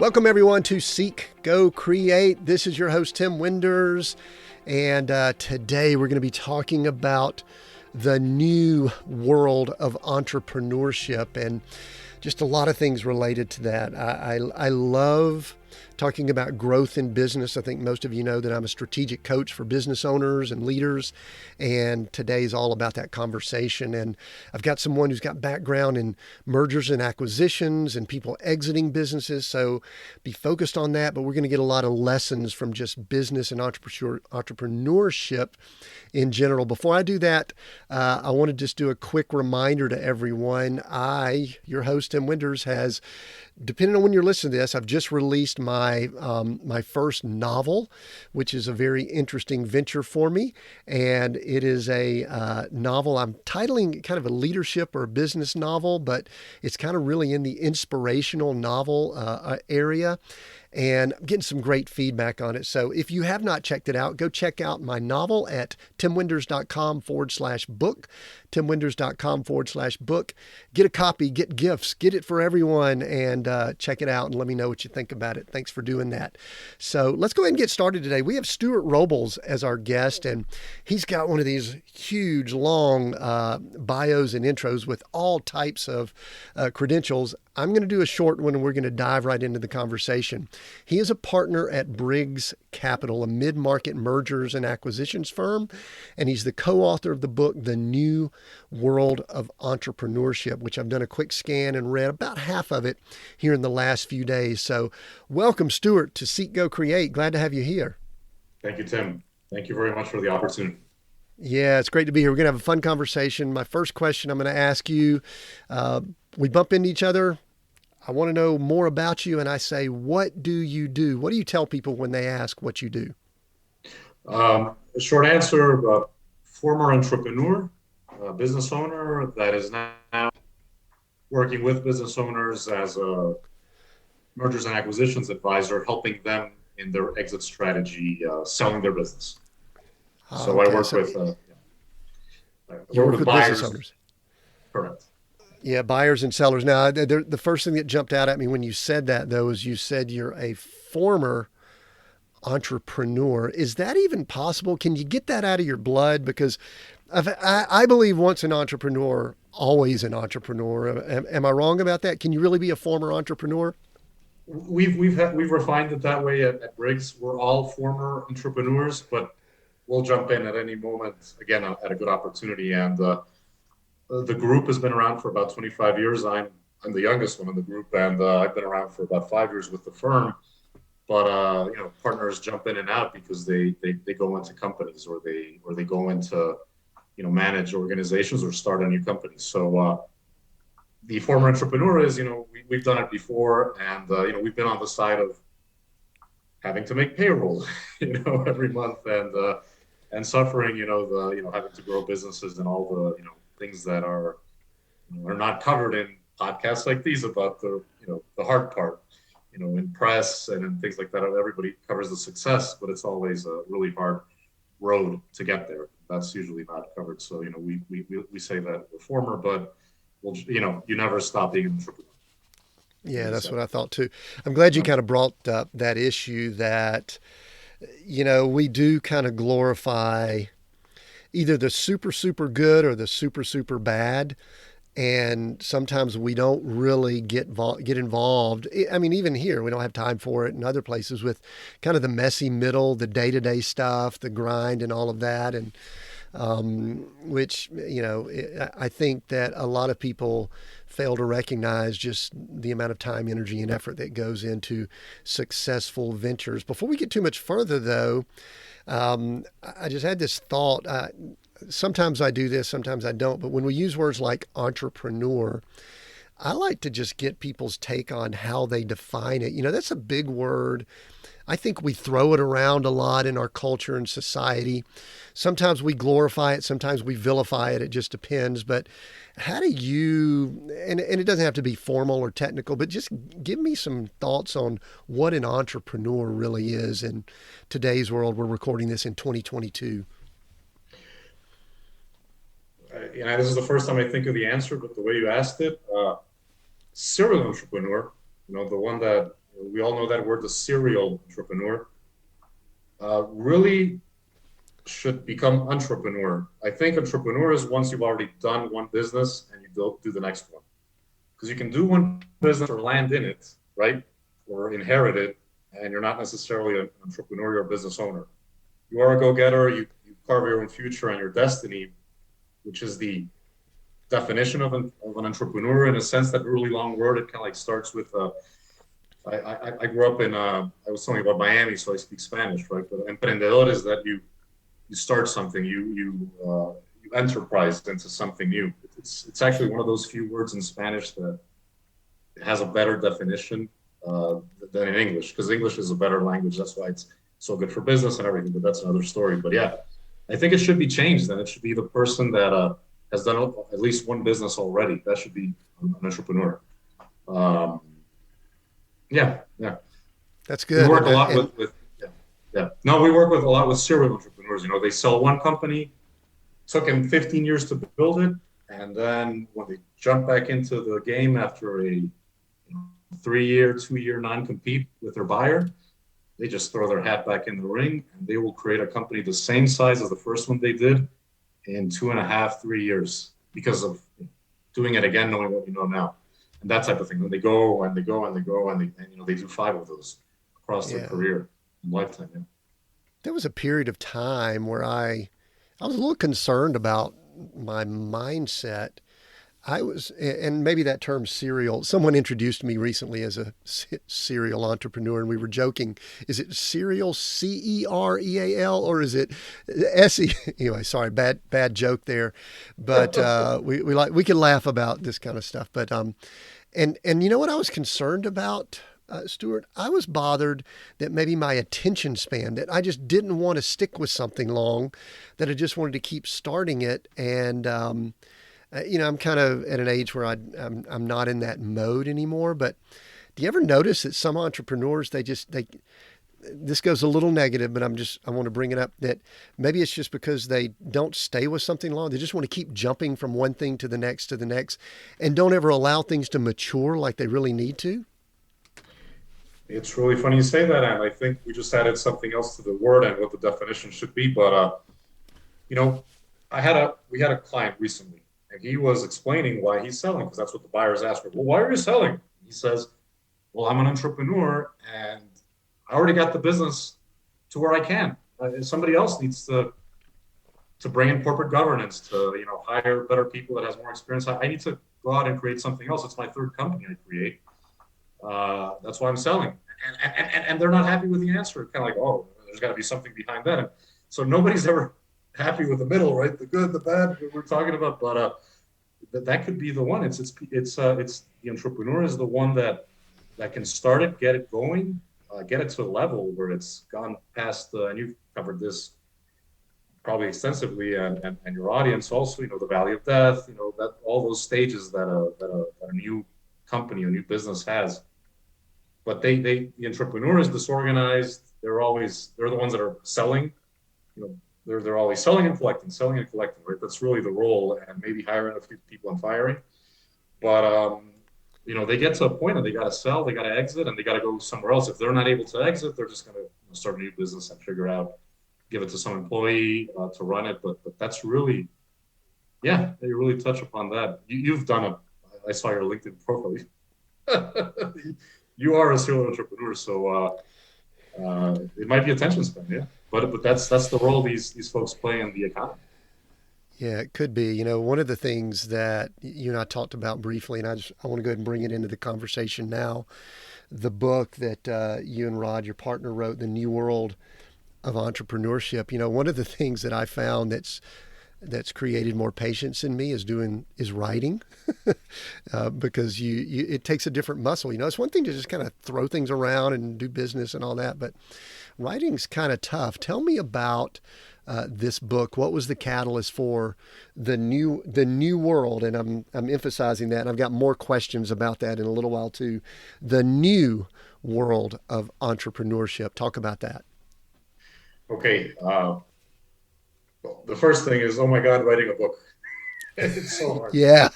Welcome everyone to Seek, Go, Create. This is your host, Tim Winders. And today we're going to be talking about the new world of entrepreneurship and just a lot of things related to that. I love talking about growth in business. I think most of you know that I'm a strategic coach for business owners and leaders, and today's all about that conversation. And I've got someone who's got background in mergers and acquisitions and people exiting businesses, so be focused on that. But we're going to get a lot of lessons from just business and entrepreneurship in general. Before I do that, I want to just do a quick reminder to everyone. Your host, Tim Winders, has, depending on when you're listening to this, I've just released my first novel, which is a very interesting venture for me. And it is a novel I'm titling kind of a leadership or a business novel, but it's kind of really in the inspirational novel area. And I'm getting some great feedback on it. So if you have not checked it out, go check out my novel at timwinders.com/book, timwinders.com/book. Get a copy, get gifts, get it for everyone, and check it out and let me know what you think about it. Thanks for doing that. So let's go ahead and get started today. We have Stuart Robles as our guest, and he's got one of these huge, long bios and intros with all types of credentials. I'm going to do a short one and we're going to dive right into the conversation. He is a partner at Briggs Capital, a mid-market mergers and acquisitions firm, and he's the co-author of the book, The New World of Entrepreneurship, which I've done a quick scan and read about half of it here in the last few days. So welcome, Stuart, to Seek, Go, Create. Glad to have you here. Thank you, Tim. Thank you very much for the opportunity. Yeah, it's great to be here. We're going to have a fun conversation. My first question I'm going to ask you, we bump into each other. I want to know more about you. And I say, what do you do? What do you tell people when they ask what you do? Short answer, former entrepreneur, business owner that is now working with business owners as a mergers and acquisitions advisor, helping them in their exit strategy, selling their business. So Okay, I work with business buyers. owners. Correct. Yeah, buyers and sellers. Now, the first thing that jumped out at me when you said that, though, is you said you're a former entrepreneur. Is that even possible? Can you get that out of your blood? Because I believe once an entrepreneur, always an entrepreneur. Am I wrong about that? Can you really be a former entrepreneur? We've refined it that way at Briggs. We're all former entrepreneurs, but we'll jump in at any moment again at a good opportunity. And the group has been around for about 25 years. I'm the youngest one in the group, and I've been around for about 5 years with the firm. But partners jump in and out because they go into companies or they go into manage organizations or start a new company. So the former entrepreneur is we've done it before, and we've been on the side of having to make payroll every month and suffering having to grow businesses and all the things that are not covered in podcasts like these about the hard part, in press and in things like that. Everybody covers the success, but it's always a really hard road to get there. That's usually not covered. So we say that we're former, but you never stop being an entrepreneur. Yeah, that's what I thought too. I'm glad you kind of brought up that issue that we do kind of glorify either the super, super good or the super, super bad. And sometimes we don't really get involved. I mean, even here, we don't have time for it, and other places with kind of the messy middle, the day-to-day stuff, the grind and all of that. And which, I think that a lot of people fail to recognize just the amount of time, energy, and effort that goes into successful ventures. Before we get too much further, though, I just had this thought. Sometimes I do this, sometimes I don't. But when we use words like entrepreneur, I like to just get people's take on how they define it. That's a big word. I think we throw it around a lot in our culture and society. Sometimes we glorify it, sometimes we vilify it. It just depends. But how do you, and it doesn't have to be formal or technical, but just give me some thoughts on what an entrepreneur really is in today's world. We're recording this in 2022. This is the first time I think of the answer, but the way you asked it, serial entrepreneur, the one that we all know that word, the serial entrepreneur, really should become entrepreneur. I think entrepreneur is once you've already done one business and you do the next one. Because you can do one business or land in it, right? Or inherit it, and you're not necessarily an entrepreneur or business owner. You are a go-getter, you carve your own future and your destiny, which is the definition of an entrepreneur in a sense, that really long word. It kind of like starts with, I grew up in, I was telling you about Miami, so I speak Spanish, right? But emprendedor is that you start something, you enterprise into something new. It's actually one of those few words in Spanish that has a better definition than in English, because English is a better language. That's why it's so good for business and everything. But that's another story. But yeah, I think it should be changed. Then it should be the person that has done at least one business already. That should be an entrepreneur. Um, yeah. That's We good. work a lot with yeah. No, we work with a lot with serial entrepreneurs. You know, they sell one company, took them 15 years to build it, and then when they jump back into the game after a 3-year, 2-year non-compete with their buyer, they just throw their hat back in the ring and they will create a company the same size as the first one they did in 2.5, 3 years because of doing it again, knowing what you know now, and that type of thing. When they go and they go and they go and they do 5 of those across their career and lifetime. Yeah. There was a period of time where I was a little concerned about my mindset. I was, and maybe that term serial, someone introduced me recently as a serial entrepreneur, and we were joking. Is it serial, Cereal, or is it SE? Anyway, sorry, bad joke there. But we can laugh about this kind of stuff. But and you know what I was concerned about, Stuart? I was bothered that maybe my attention span, that I just didn't want to stick with something long, that I just wanted to keep starting it. And, I'm kind of at an age where I'm not in that mode anymore. But do you ever notice that some entrepreneurs, this goes a little negative, but I want to bring it up, that maybe it's just because they don't stay with something long. They just want to keep jumping from one thing to the next, and don't ever allow things to mature like they really need to. It's really funny you say that, and I think we just added something else to the word and what the definition should be. But you know, we had a client recently, and he was explaining why he's selling, because that's what the buyers asked for. Well, why are you selling? He says, well, I'm an entrepreneur and I already got the business to where I can. Somebody else needs to bring in corporate governance, to hire better people that has more experience. I need to go out and create something else. It's my third company I create. That's why I'm selling. And they're not happy with the answer. Kind of like, oh, there's got to be something behind that. And so nobody's ever happy with the middle, right? The good, the bad, what we're talking about. But that could be the one. It's the entrepreneur is the one that can start it, get it going, get it to a level where it's gone past. And you've covered this probably extensively, and your audience also. The valley of death. That all those stages that a new company, a new business has. But the entrepreneur is disorganized. They're the ones that are selling. They're always selling and collecting, right? That's really the role, and maybe hiring a few people and firing. But they get to a point and they got to sell, they got to exit, and they got to go somewhere else. If they're not able to exit, they're just going to start a new business and figure out, give it to some employee to run it. But that's really, you really touch upon that. You've done I saw your LinkedIn profile. You are a serial entrepreneur, so it might be attention span, yeah. But that's the role these folks play in the economy. Yeah, it could be. One of the things that you and I talked about briefly, and I want to go ahead and bring it into the conversation now. The book that you and Rod, your partner, wrote, The New World of Entrepreneurship. One of the things that I found that's created more patience in me is writing, because it takes a different muscle. It's one thing to just kind of throw things around and do business and all that, but writing's kind of tough. Tell me about this book. What was the catalyst for the new world? And I'm emphasizing that, and I've got more questions about that in a little while too. The new world of entrepreneurship. Talk about that. Okay. The first thing is, oh my God, writing a book. It's so hard. Yeah.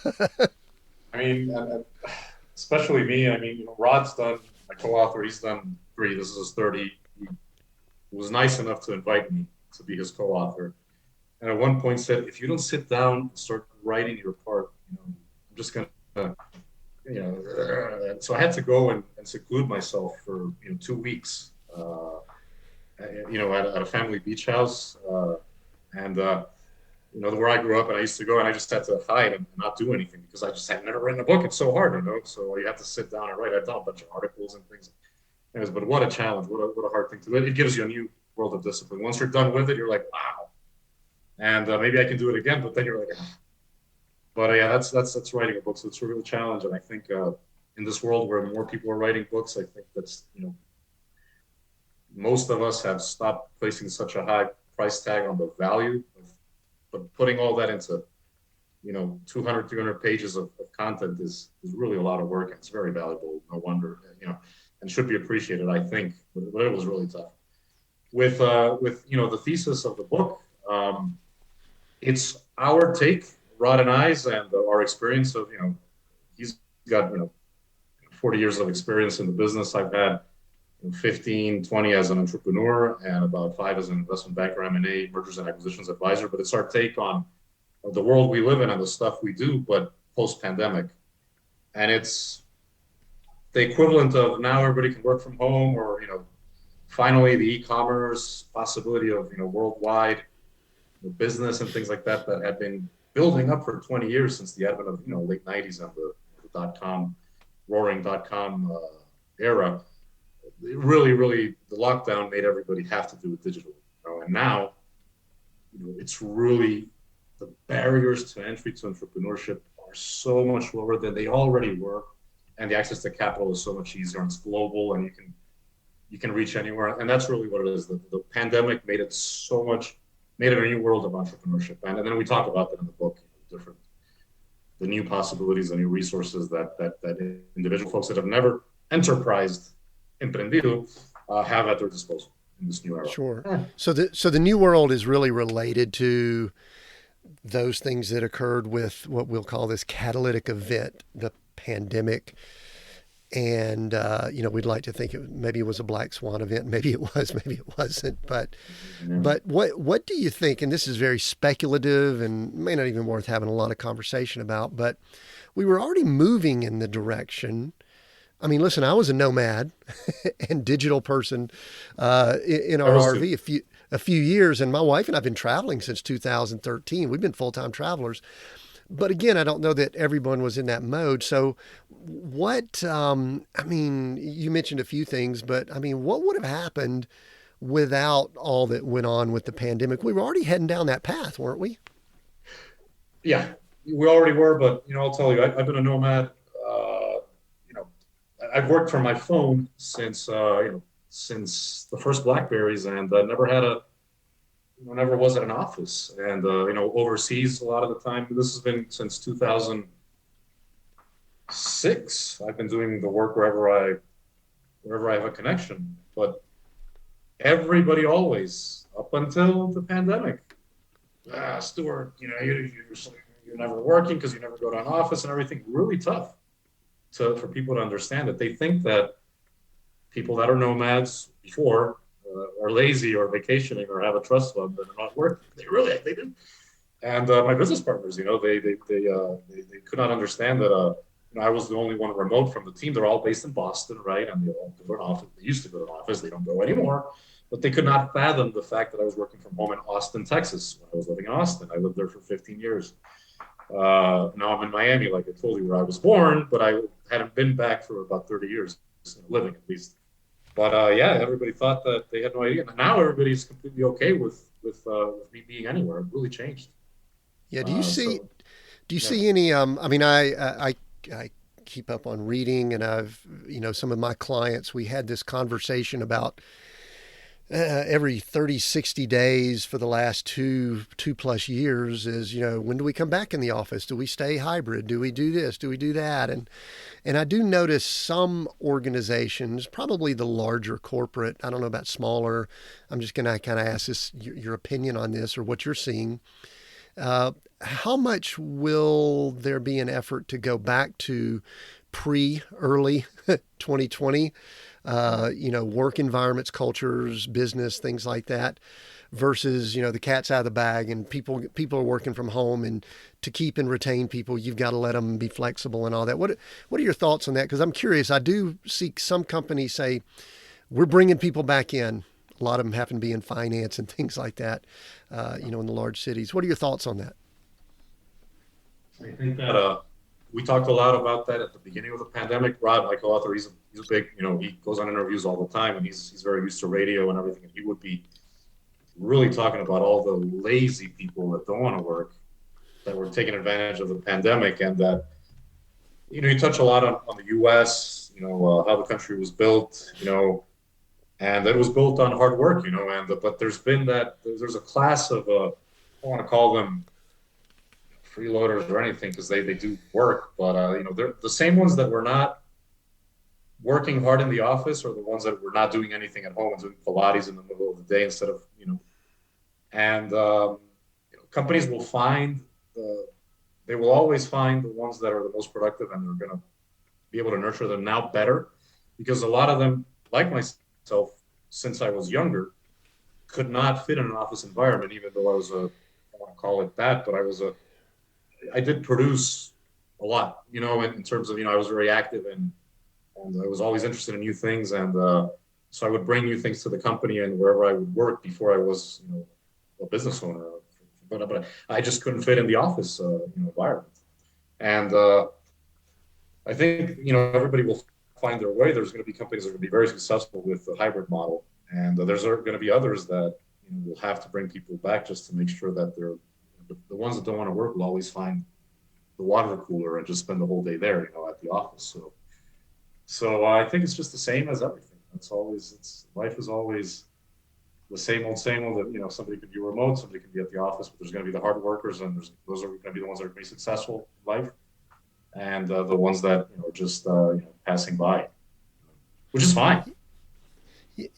I mean, especially me. I mean, Rod's done my co-author, he's done 3. This is his 3rd. He was nice enough to invite me to be his co-author. And at one point said, if you don't sit down and start writing your part, I'm just going to, so I had to go and seclude myself for, 2 weeks, at a family beach house. And where I grew up, and I used to go, and I just had to hide and not do anything because I just had never written a book. It's so hard, So you have to sit down and write. I've done a bunch of articles and things. Anyways, but what a challenge! What a hard thing to do. It gives you a new world of discipline. Once you're done with it, you're like, wow. And maybe I can do it again. But then you're like, ah. But yeah, that's writing a book. So it's a real challenge. And I think in this world where more people are writing books, I think that's most of us have stopped placing such a high price tag on the value of, but putting all that into 200, 300 pages of content is really a lot of work, and it's very valuable. No wonder, and should be appreciated, I think. But it was really tough. With the thesis of the book, it's our take, Rod and I's, and our experience of he's got 40 years of experience in the business. I've had 15, 20 as an entrepreneur, and about 5 as an investment banker, M&A, mergers and acquisitions advisor. But it's our take on the world we live in and the stuff we do, but post-pandemic. And it's the equivalent of now everybody can work from home, or, finally the e-commerce possibility of, worldwide business and things like that had been building up for 20 years since the advent of, late 90s and the dot-com, roaring dot-com era. Really, the lockdown made everybody have to do it digital. And now, it's really, the barriers to entry to entrepreneurship are so much lower than they already were, and the access to capital is so much easier, and it's global, and you can reach anywhere. And that's really what it is. The pandemic made it a new world of entrepreneurship, and then we talk about that in the book, the new possibilities, the new resources that individual folks that have never enterprised, emprendido, have at their disposal in this new era. Sure. So the new world is really related to those things that occurred with what we'll call this catalytic event, the pandemic. And, we'd like to think maybe it was a black swan event. Maybe it was, maybe it wasn't. But what do you think, and this is very speculative and may not even worth having a lot of conversation about, but we were already moving in the direction. I mean, listen, I was a nomad and digital person in our RV a few years, and my wife and I have been traveling since 2013. We've been full-time travelers. But again, I don't know that everyone was in that mode. So what, you mentioned a few things, but what would have happened without all that went on with the pandemic? We were already heading down that path, weren't we? Yeah, we already were, but, I'll tell you, I've been a nomad. I've worked from my phone since the first BlackBerries, and never was at an office. And overseas a lot of the time. This has been since 2006. I've been doing the work wherever I have a connection. But everybody always, up until the pandemic, Stuart, you're never working because you never go to an office and everything. Really tough for people to understand it. They think that people that are nomads before are lazy or vacationing or have a trust fund and are not working. They do. And my business partners, they could not understand that I was the only one remote from the team. They're all based in Boston, right? And they all go to an office. They used to go to an office. They don't go anymore. But they could not fathom the fact that I was working from home in Austin, Texas, when I was living in Austin. I lived there for 15 years. Now I'm in Miami, like I told you, where I was born, but I hadn't been back for about 30 years, living at least. But everybody thought that they had no idea. And now everybody's completely okay with me being anywhere. It really changed. Yeah. Do you see any? I keep up on reading, and I've some of my clients. We had this conversation about every 30, 60 days for the last two plus years is, when do we come back in the office? Do we stay hybrid? Do we do this? Do we do that? And I do notice some organizations, probably the larger corporate, I don't know about smaller. I'm just going to kind of ask your opinion on this or what you're seeing. How much will there be an effort to go back to early 2020, work environments, cultures, business, things like that, versus, the cat's out of the bag and people are working from home, and to keep and retain people, you've got to let them be flexible and all that. What are your thoughts on that? Because I'm curious. I do see some companies say, we're bringing people back in. A lot of them happen to be in finance and things like that, in the large cities. What are your thoughts on that? I think that we talked a lot about that at the beginning of the pandemic. Rod, my co-author, he's a big, he goes on interviews all the time, and he's very used to radio and everything. And he would be really talking about all the lazy people that don't want to work, that were taking advantage of the pandemic, and that you touch a lot on the U.S. How the country was built, and it was built on hard work, but there's a class of I don't want to call them freeloaders or anything, because they do work, but they're the same ones that were not working hard in the office, or the ones that were not doing anything at home and doing Pilates in the middle of the day instead of and companies will they will always find the ones that are the most productive, and they're going to be able to nurture them now better, because a lot of them, like myself, since I was younger, could not fit in an office environment, even though I was I don't want to call it that, but I did produce a lot, in terms of, I was very active, and I was always interested in new things. And so I would bring new things to the company and wherever I would work before I was, a business owner. But I just couldn't fit in the office environment. And I think, everybody will find their way. There's going to be companies that are going to be very successful with the hybrid model. And there's going to be others that will have to bring people back just to make sure that they're the ones that don't want to work will always find the water cooler and just spend the whole day there, at the office. So I think it's just the same as everything. Life is always the same old, that, somebody could be remote, somebody could be at the office, but there's going to be the hard workers, and those are going to be the ones that are going to be successful in life. And the ones that, are just, passing by, which is fine.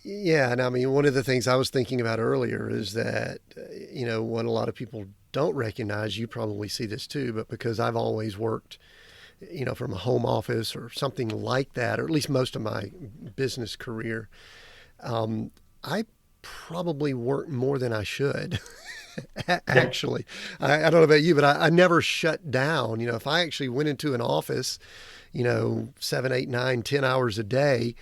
Yeah, and I mean, one of the things I was thinking about earlier is that, what a lot of people don't recognize, you probably see this too, but because I've always worked, from a home office or something like that, or at least most of my business career, I probably work more than I should. Actually, I don't know about you, but I never shut down. If I actually went into an office, 7, 8, 9, 10 hours a day,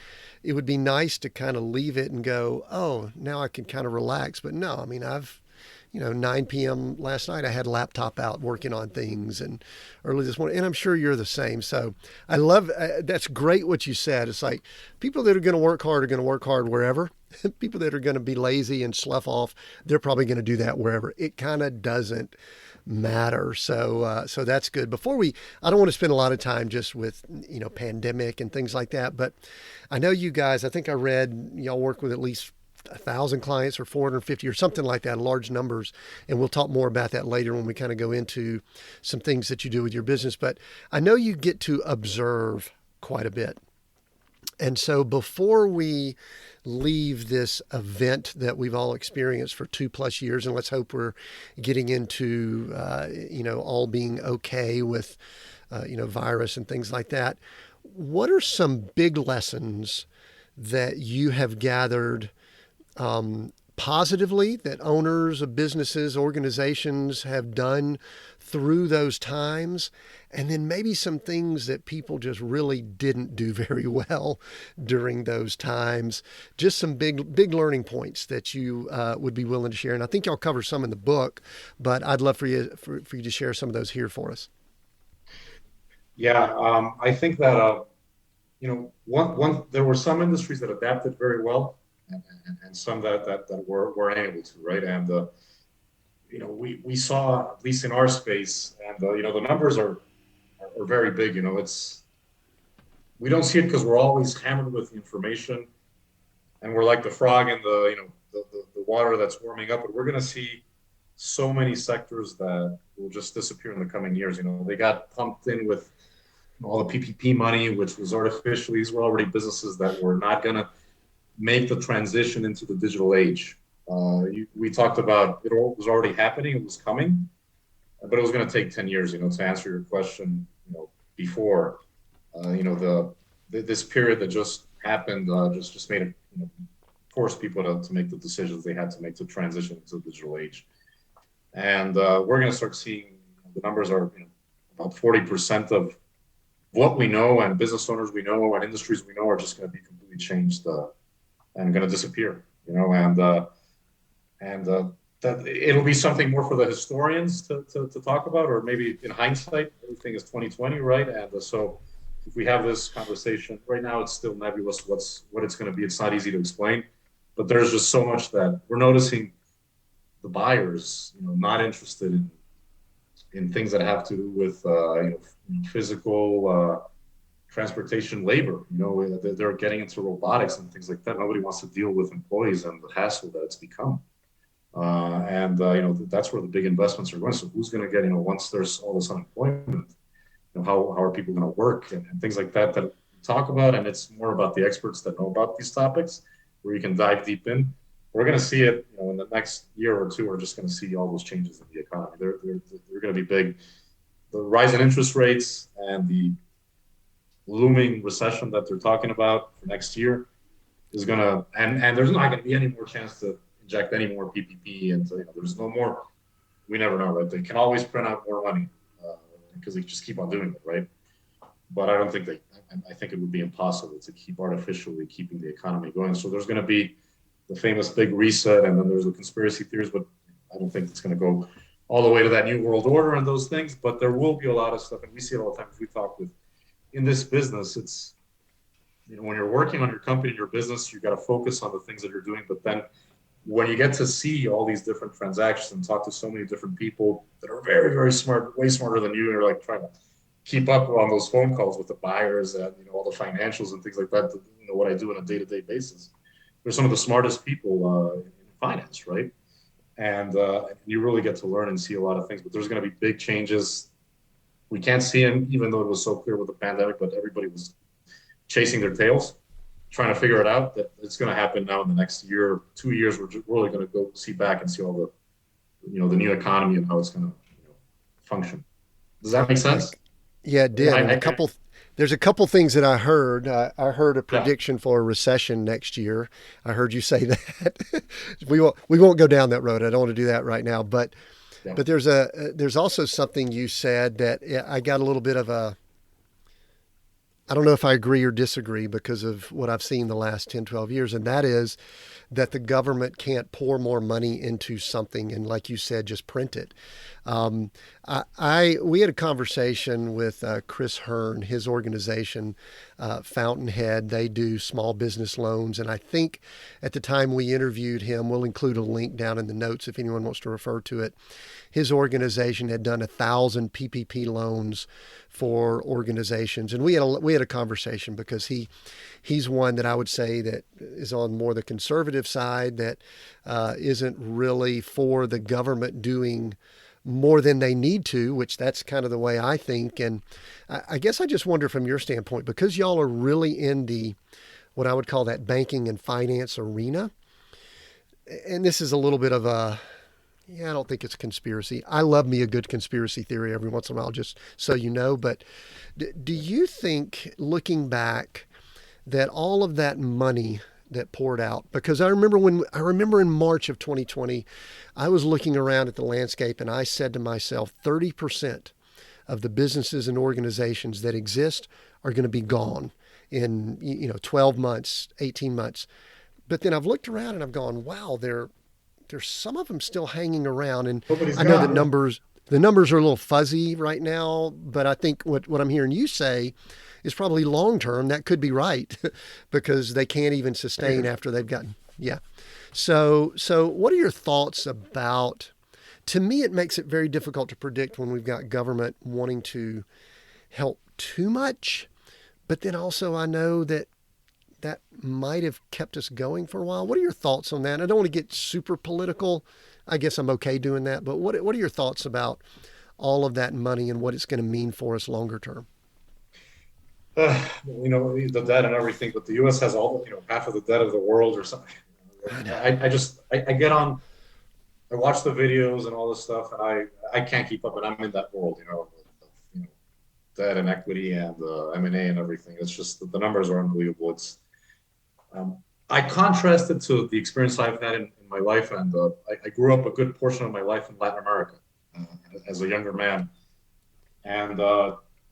it would be nice to kind of leave it and go, oh, now I can kind of relax. But no, I mean, 9 p.m. last night, I had laptop out working on things, and early this morning, and I'm sure you're the same. So I love, that's great what you said. It's like people that are going to work hard are going to work hard wherever. People that are going to be lazy and slough off, they're probably going to do that wherever. It kind of doesn't matter. So that's good. I don't want to spend a lot of time just with, pandemic and things like that, but I know you guys, I think I read y'all work with at least 1,000 clients or 450 or something like that, large numbers. And we'll talk more about that later when we kind of go into some things that you do with your business. But I know you get to observe quite a bit. And so before we leave this event that we've all experienced for 2+ years, and let's hope we're getting into, all being okay with, virus and things like that, what are some big lessons that you have gathered positively that owners of businesses, organizations have done through those times? And then maybe some things that people just really didn't do very well during those times. Just some big learning points that you would be willing to share. And I think y'all cover some in the book, but I'd love for you to share some of those here for us. Yeah, I think that there were some industries that adapted very well, and some that were unable to, right? And we saw, at least in our space, and the numbers are very big. We don't see it because we're always hammered with information, and we're like the frog in the water that's warming up. But we're going to see so many sectors that will just disappear in the coming years. They got pumped in with all the PPP money, which was artificial. These were already businesses that were not going to make the transition into the digital age. We talked about it was already happening, it was coming, but it was going to take 10 years, to answer your question, before. This period that just happened just made it, forced people to make the decisions they had to make to transition to the digital age. And we're going to start seeing the numbers are about 40% of what we know and business owners we know and industries we know are just going to be completely changed and going to disappear. And that it'll be something more for the historians to talk about, or maybe in hindsight, everything is 2020, right? And so if we have this conversation right now, it's still nebulous what it's going to be. It's not easy to explain, but there's just so much that we're noticing the buyers, not interested in things that have to do with physical transportation labor. They're getting into robotics and things like that. Nobody wants to deal with employees and the hassle that it's become. That's where the big investments are going. So who's going to get, once there's all this unemployment, how are people going to work and things like that we talk about. And it's more about the experts that know about these topics where you can dive deep in. We're going to see it, in the next year or two. We're just going to see all those changes in the economy. They're going to be big. The rise in interest rates and the looming recession that they're talking about for next year is going to, and there's not going to be any more chance to inject any more PPP into, there's no more, we never know, right? They can always print out more money because they just keep on doing it, right? But I don't think I think it would be impossible to keep artificially keeping the economy going. So there's going to be the famous big reset, and then there's the conspiracy theories, but I don't think it's going to go all the way to that new world order and those things, but there will be a lot of stuff, and we see it all the time. If we talk with, in this business, it's, when you're working on your company, your business, you got to focus on the things that you're doing, but then when you get to see all these different transactions and talk to so many different people that are very, very smart, way smarter than you, and you're like trying to keep up on those phone calls with the buyers and all the financials and things like that, what I do on a day-to-day basis. They're some of the smartest people in finance, right? And you really get to learn and see a lot of things, but there's going to be big changes. We can't see them, even though it was so clear with the pandemic, but everybody was chasing their tails, trying to figure it out. That it's going to happen now in the next year, 2 years. We're really going to go see back and see all the, the new economy and how it's going to function. Does that make sense? Yeah, it did. And there's a couple things that I heard. I heard a prediction for a recession next year. I heard you say that. we won't go down that road. I don't want to do that right now. But there's also something you said that I got a little bit of a, I don't know if I agree or disagree because of what I've seen the last 10, 12 years. And that is that the government can't pour more money into something and, like you said, just print it. We had a conversation with Chris Hearn, his organization, Fountainhead. They do small business loans. And I think at the time we interviewed him, we'll include a link down in the notes if anyone wants to refer to it. His organization had done 1,000 PPP loans for organizations. And we had a conversation because he's one that I would say that is on more the conservative side, that isn't really for the government doing more than they need to, which that's kind of the way I think. And I guess I just wonder from your standpoint, because y'all are really in the, what I would call that banking and finance arena, and this is a little bit of a, I don't think it's a conspiracy. I love me a good conspiracy theory every once in a while, just so you know. But do you think, looking back, that all of that money that poured out, because I remember in March of 2020, I was looking around at the landscape and I said to myself, 30% of the businesses and organizations that exist are going to be gone in 12 months, 18 months. But then I've looked around and I've gone, wow, there's some of them still hanging around. And I know the numbers are a little fuzzy right now, but I think what I'm hearing you say is probably long-term. That could be right because they can't even sustain after they've gotten, So what are your thoughts about, to me, it makes it very difficult to predict when we've got government wanting to help too much, but then also I know that might have kept us going for a while. What are your thoughts on that? I don't want to get super political. I guess I'm okay doing that, but what are your thoughts about all of that money and what it's going to mean for us longer term? The debt and everything, but the U.S. has all, half of the debt of the world or something. I get on, I watch the videos and all this stuff, and I can't keep up, and I'm in that world, debt and equity and M&A and everything. It's just the numbers are unbelievable. Um, I contrast it to the experience I've had in my life, and I grew up a good portion of my life in Latin America uh, as a younger man, and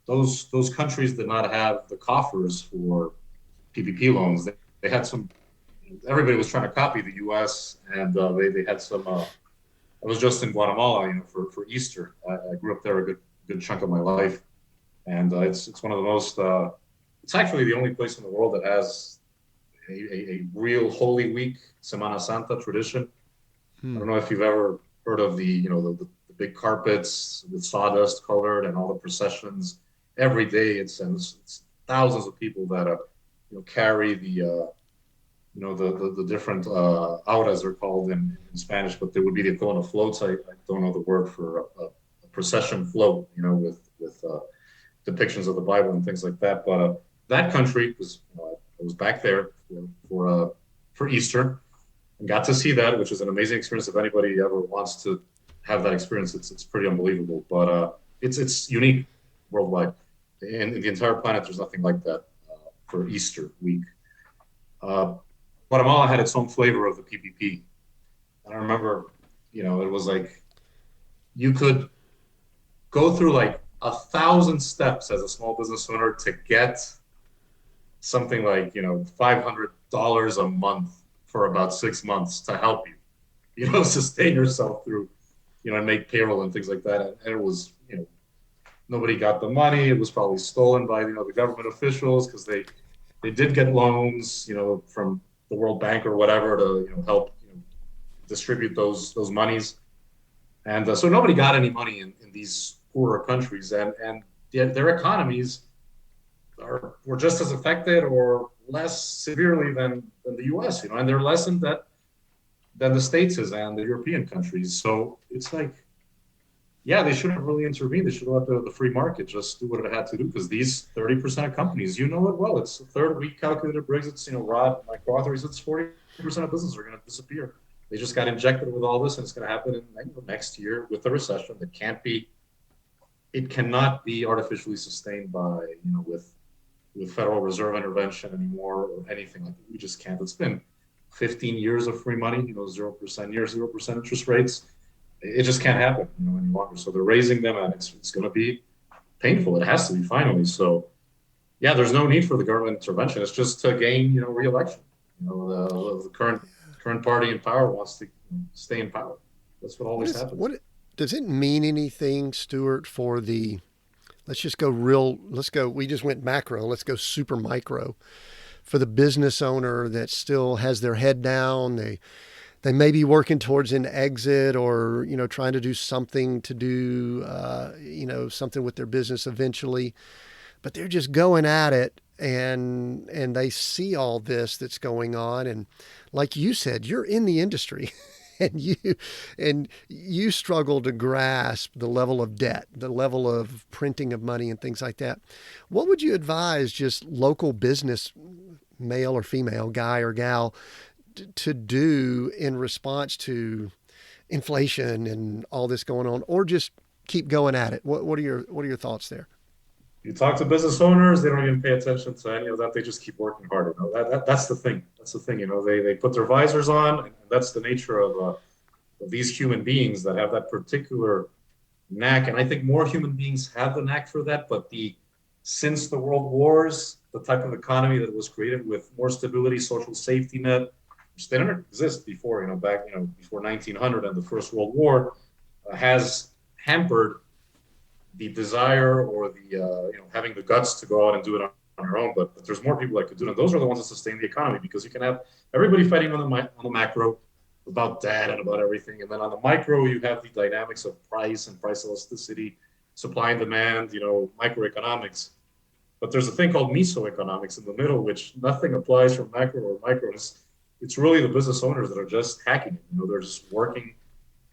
those countries did not have the coffers for PPP loans. They had some. Everybody was trying to copy the U.S. and they had some. I was just in Guatemala, for Easter. I grew up there a good chunk of my life, and it's one of the most. It's actually the only place in the world that has a real Holy Week, Semana Santa tradition. I Hmm. don't know if you've ever heard of the big carpets with sawdust colored and all the processions. Every day it's thousands of people that carry the different auras are called in Spanish, but they would be the equivalent of floats. I don't know the word for a procession float, with depictions of the Bible and things like that. But that country was, I was back there for Easter and got to see that, which is an amazing experience. If anybody ever wants to have that experience, it's pretty unbelievable. But it's unique worldwide. In the entire planet, there's nothing like that for Easter week. Uh, Guatemala had its own flavor of the PPP. And I remember, it was like you could go through like 1,000 steps as a small business owner to get something like, $500 a month for about 6 months to help you, sustain yourself through, and make payroll and things like that. And it was, nobody got the money. It was probably stolen by, the government officials because they did get loans, from the World Bank or whatever to, help, distribute those monies. And so nobody got any money in these poorer countries, and their economies were just as affected or less severely than the U.S. And they're less in debt than the States is and the European countries. So it's like, yeah, they shouldn't really intervene. They should let the free market just do what it had to do, because these 30% of companies, it well. It's a third. We calculated Briggs. It's Rod, my co-author, it's 40% of businesses are going to disappear. They just got injected with all this, and it's going to happen in next year with the recession. It cannot be artificially sustained by with Federal Reserve intervention anymore or anything like that. We just can't. It's been 15 years of free money, 0% year, 0% interest rates. It just can't happen, any longer. So they're raising them, and it's going to be painful. It has to be finally. So yeah, there's no need for the government intervention. It's just to gain, re-election. The current party in power wants to stay in power. That's what What always is happens. what does it mean anything, Stuart, for the let's just go real let's go we just went macro, let's go super micro for the business owner that still has their head down. They may be working towards an exit or, trying to do something to do, something with their business eventually, but they're just going at it, and they see all this that's going on. And like you said, you're in the industry and you struggle to grasp the level of debt, the level of printing of money and things like that. What would you advise just local business, male or female, guy or gal, to do in response to inflation and all this going on, or just keep going at it? What are your thoughts there? You talk to business owners, they don't even pay attention to any of that. They just keep working hard. That's the thing. That's the thing. They put their visors on, and that's the nature of these human beings that have that particular knack. And I think more human beings have the knack for that. But since the world wars, the type of economy that was created with more stability, social safety net, which didn't exist before, back, before 1900 and the First World War, has hampered the desire or the having the guts to go out and do it on your own. But there's more people that could do it. And those are the ones that sustain the economy, because you can have everybody fighting on the macro about debt and about everything, and then on the micro you have the dynamics of price and price elasticity, supply and demand, microeconomics. But there's a thing called Meso Economics in the middle, which nothing applies from macro or micro. It's really the business owners that are just hacking it. They're just working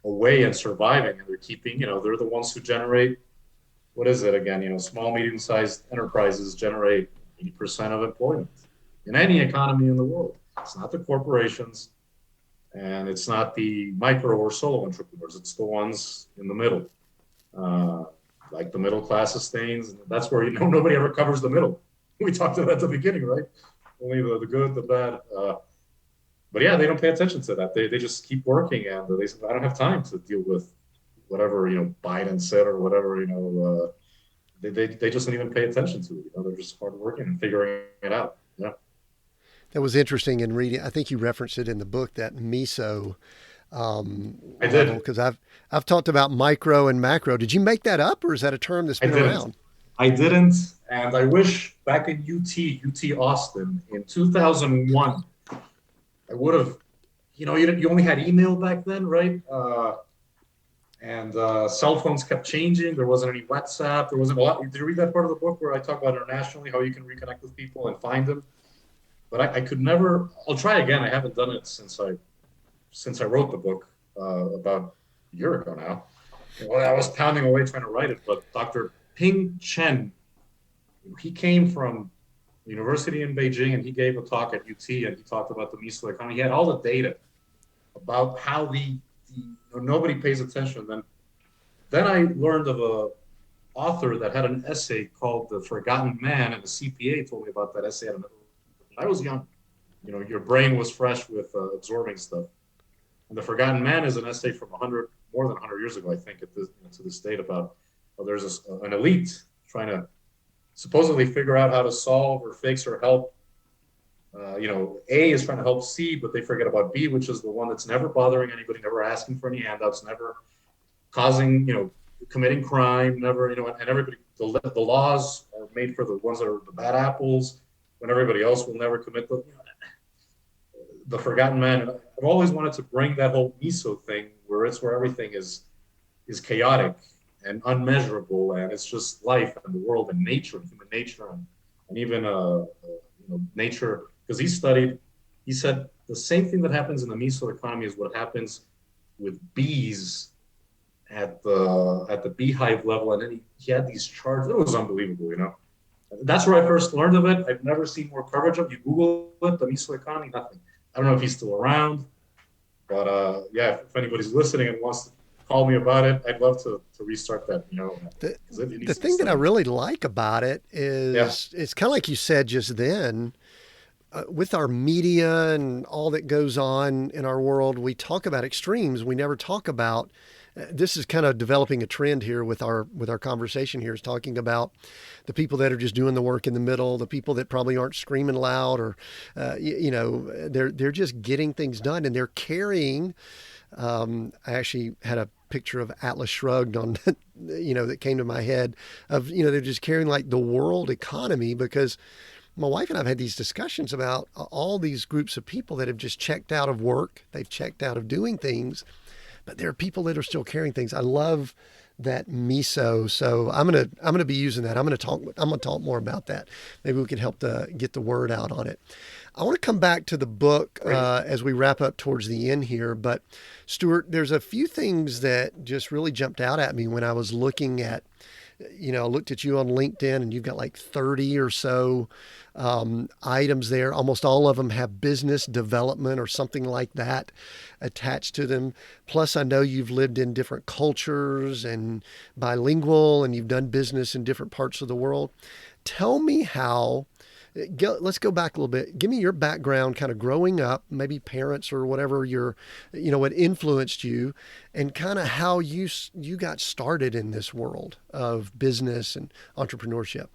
away and surviving, and they're keeping. They're the ones who generate, what is it again? Small, medium-sized enterprises generate 80% of employment in any economy in the world. It's not the corporations, and it's not the micro or solo entrepreneurs. It's the ones in the middle. Uh, like the middle class sustains. And that's where, nobody ever covers the middle. We talked about at the beginning, right? Only the good, the bad. But yeah, they don't pay attention to that. They just keep working, and they say, I don't have time to deal with whatever, Biden said or whatever, they just don't even pay attention to it. They're just hardworking and figuring it out. Yeah. That was interesting in reading. I think you referenced it in the book, that Meso I level, did. because I've talked about micro and macro. Did you make that up, or is that a term that's I been didn't. around? I didn't. And I wish back in UT Austin in 2001, I would have, you only had email back then, right? And cell phones kept changing. There wasn't any WhatsApp. There wasn't a lot. Did you read that part of the book where I talk about internationally how you can reconnect with people and find them? But I could never. I'll try again. I haven't done it since I wrote the book about a year ago now. Well, I was pounding away trying to write it, but Dr. Ping Chen, he came from the university in Beijing, and he gave a talk at UT, and he talked about the Meso economy. He had all the data about how nobody pays attention. Then I learned of a author that had an essay called "The Forgotten Man," and the CPA told me about that essay. When I was young, your brain was fresh with absorbing stuff. And "The Forgotten Man" is an essay from more than 100 years ago, I think, to this date, about there's an elite trying to supposedly figure out how to solve or fix or help. A is trying to help C, but they forget about B, which is the one that's never bothering anybody, never asking for any handouts, never causing, committing crime, never, and everybody, the laws are made for the ones that are the bad apples, when everybody else will never commit the forgotten man. And I've always wanted to bring that whole Meso thing where everything is chaotic and unmeasurable, and it's just life and the world and nature and human nature and even nature. Because he said the same thing that happens in the Meso economy is what happens with bees at the beehive level. And then he had these charts. It was unbelievable. That's where I first learned of it. I've never seen more coverage of it. You Google it, the Meso economy, nothing. I don't know if he's still around, but yeah, if anybody's listening and wants to call me about it, I'd love to restart that. It The needs to be thing that I studied. really like about it Yeah. is it's kind of like you said just then. With our media and all that goes on in our world, we talk about extremes. We never talk about. This is kind of developing a trend here with our conversation here, is talking about the people that are just doing the work in the middle, the people that probably aren't screaming loud, or they're just getting things done, and they're carrying. I actually had a picture of Atlas Shrugged on, that came to my head of, they're just carrying like the world economy, because my wife and I have had these discussions about all these groups of people that have just checked out of work. They've checked out of doing things, but there are people that are still carrying things. I love that Meso. So I'm gonna be using that. I'm gonna talk more about that. Maybe we can help to get the word out on it. I want to come back to the book as we wrap up towards the end here. But Stuart, there's a few things that just really jumped out at me when I was looking at. I looked at you on LinkedIn, and you've got like 30 or so items there. Almost all of them have business development or something like that attached to them. Plus, I know you've lived in different cultures and bilingual, and you've done business in different parts of the world. Tell me how. Let's go back a little bit. Give me your background, kind of growing up, maybe parents or whatever what influenced you, and kind of how you got started in this world of business and entrepreneurship.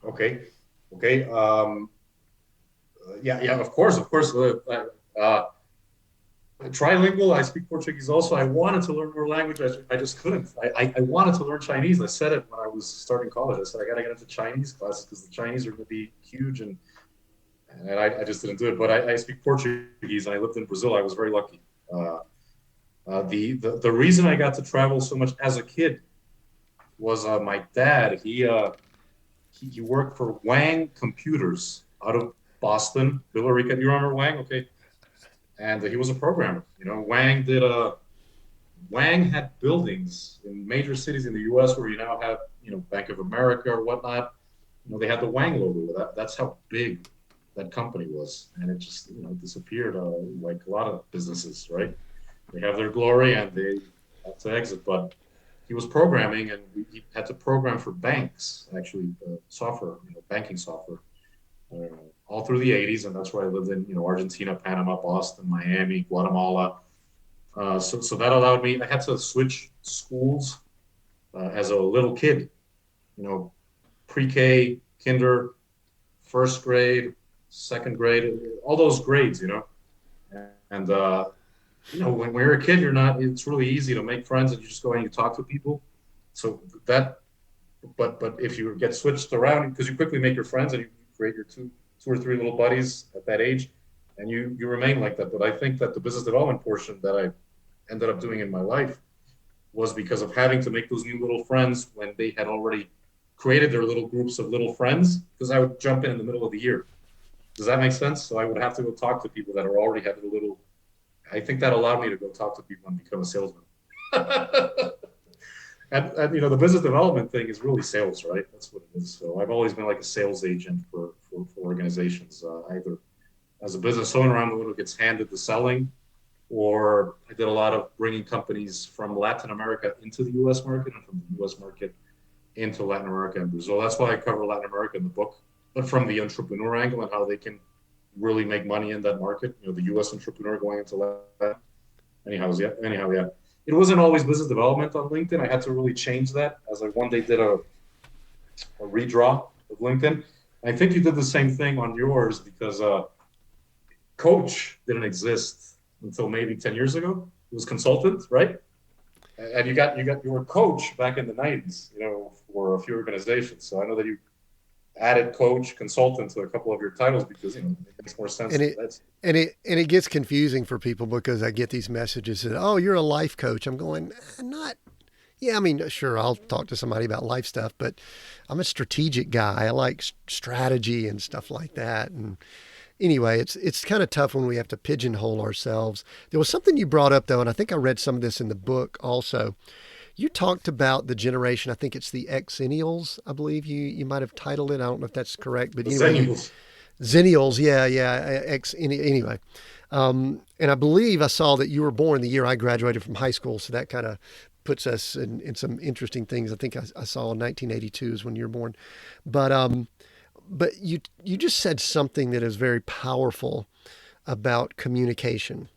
Okay. Okay. Yeah. Yeah. Of course. Of course. Trilingual. I speak Portuguese also. I wanted to learn more language. I just couldn't. I wanted to learn Chinese. I said it when I was starting college. I said I got to get into Chinese classes because the Chinese are going to be huge, and I just didn't do it. But I speak Portuguese, and I lived in Brazil. I was very lucky. The reason I got to travel so much as a kid was my dad. He worked for Wang Computers out of Boston, Billerica. You remember Wang? Okay. And he was a programmer. Wang had buildings in major cities in the U.S. where you now have Bank of America or whatnot. They had the Wang logo. That's how big that company was, and it just disappeared like a lot of businesses, right? They have their glory and they have to exit, but he was programming, and he had to program for banks, actually, software, banking software, uh, all through the 80s. And that's where I lived in, Argentina, Panama, Boston, Miami, Guatemala. So that allowed me, I had to switch schools as a little kid, you know, pre-K, kinder, first grade, second grade, all those grades, and when you're a kid, it's really easy to make friends and you just go and you talk to people. So but if you get switched around, because you quickly make your friends and you create your two or three little buddies at that age, and you remain like that. But I think that the business development portion that I ended up doing in my life was because of having to make those new little friends when they had already created their little groups of little friends, because I would jump in the middle of the year. Does that make sense? So I would have to go talk to people that are already had a little. I think that allowed me to go talk to people and become a salesman. and the business development thing is really sales, right? That's what it is. So I've always been like a sales agent for organizations, either as a business owner, I'm the one who gets handed the selling, or I did a lot of bringing companies from Latin America into the U.S. market and from the U.S. market into Latin America and Brazil. That's why I cover Latin America in the book, but from the entrepreneur angle and how they can really make money in that market. The U.S. entrepreneur going into Latin. Anyhow, yeah. It wasn't always business development on LinkedIn. I had to really change that as I one day did a redraw of LinkedIn. I think you did the same thing on yours, because coach didn't exist until maybe 10 years ago. It was consultant, right? And you were coach back in the 90s, for a few organizations. So I know that you added coach, consultant to a couple of your titles because it makes more sense. And it gets confusing for people, because I get these messages that, oh, you're a life coach. I'm going, not. Yeah, I mean, sure, I'll talk to somebody about life stuff, but I'm a strategic guy. I like strategy and stuff like that. And anyway, it's kind of tough when we have to pigeonhole ourselves. There was something you brought up, though, and I think I read some of this in the book also. You talked about the generation, I think it's the Xennials, I believe you might have titled it. I don't know if that's correct, but anyway. Xennials, yeah. Anyway. And I believe I saw that you were born the year I graduated from high school, so that kind of puts us in some interesting things. I think I saw 1982 is when you were born. But you just said something that is very powerful about communication.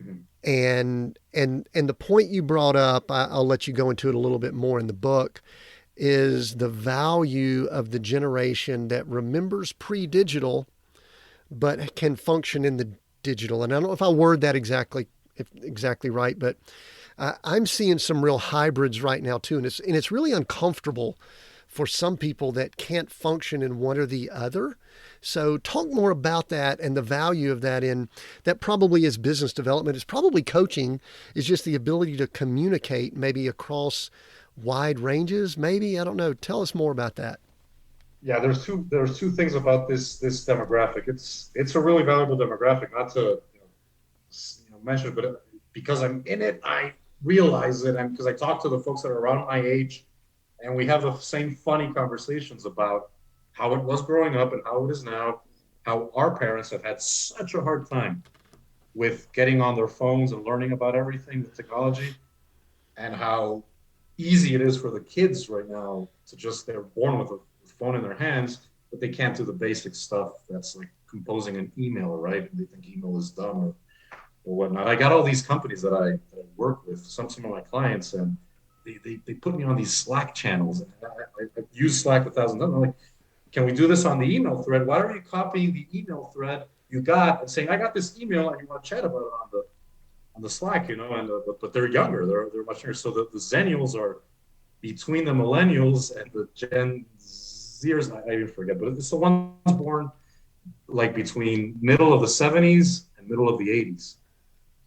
Mm-hmm. And the point you brought up, I'll let you go into it a little bit more in the book, is the value of the generation that remembers pre-digital, but can function in the digital. And I don't know if I word that exactly right, but I'm seeing some real hybrids right now too, and it's really uncomfortable for some people that can't function in one or the other. So talk more about that and the value of that. In that probably is business development. It's probably coaching, is just the ability to communicate maybe across wide ranges. Maybe, I don't know. Tell us more about that. Yeah, there's two things about this demographic. It's a really valuable demographic, not to mention, but because I'm in it, I realize it, and because I talk to the folks that are around my age, and we have the same funny conversations about how it was growing up and how it is now, how our parents have had such a hard time with getting on their phones and learning about everything with technology, and how easy it is for the kids right now to they're born with a phone in their hands, but they can't do the basic stuff that's like composing an email, right? And they think email is dumb or whatnot. I got all these companies that I work with, some of my clients, and they put me on these Slack channels. And I've used Slack 1,000 times. I'm like, can we do this on the email thread? Why are you copying the email thread you got and saying, I got this email and you want to chat about it on the Slack, and but they're younger, they're much younger. So the Zennials are between the millennials and the Gen Zers. I even forget, but it's the ones born like between middle of the 70s and middle of the 80s,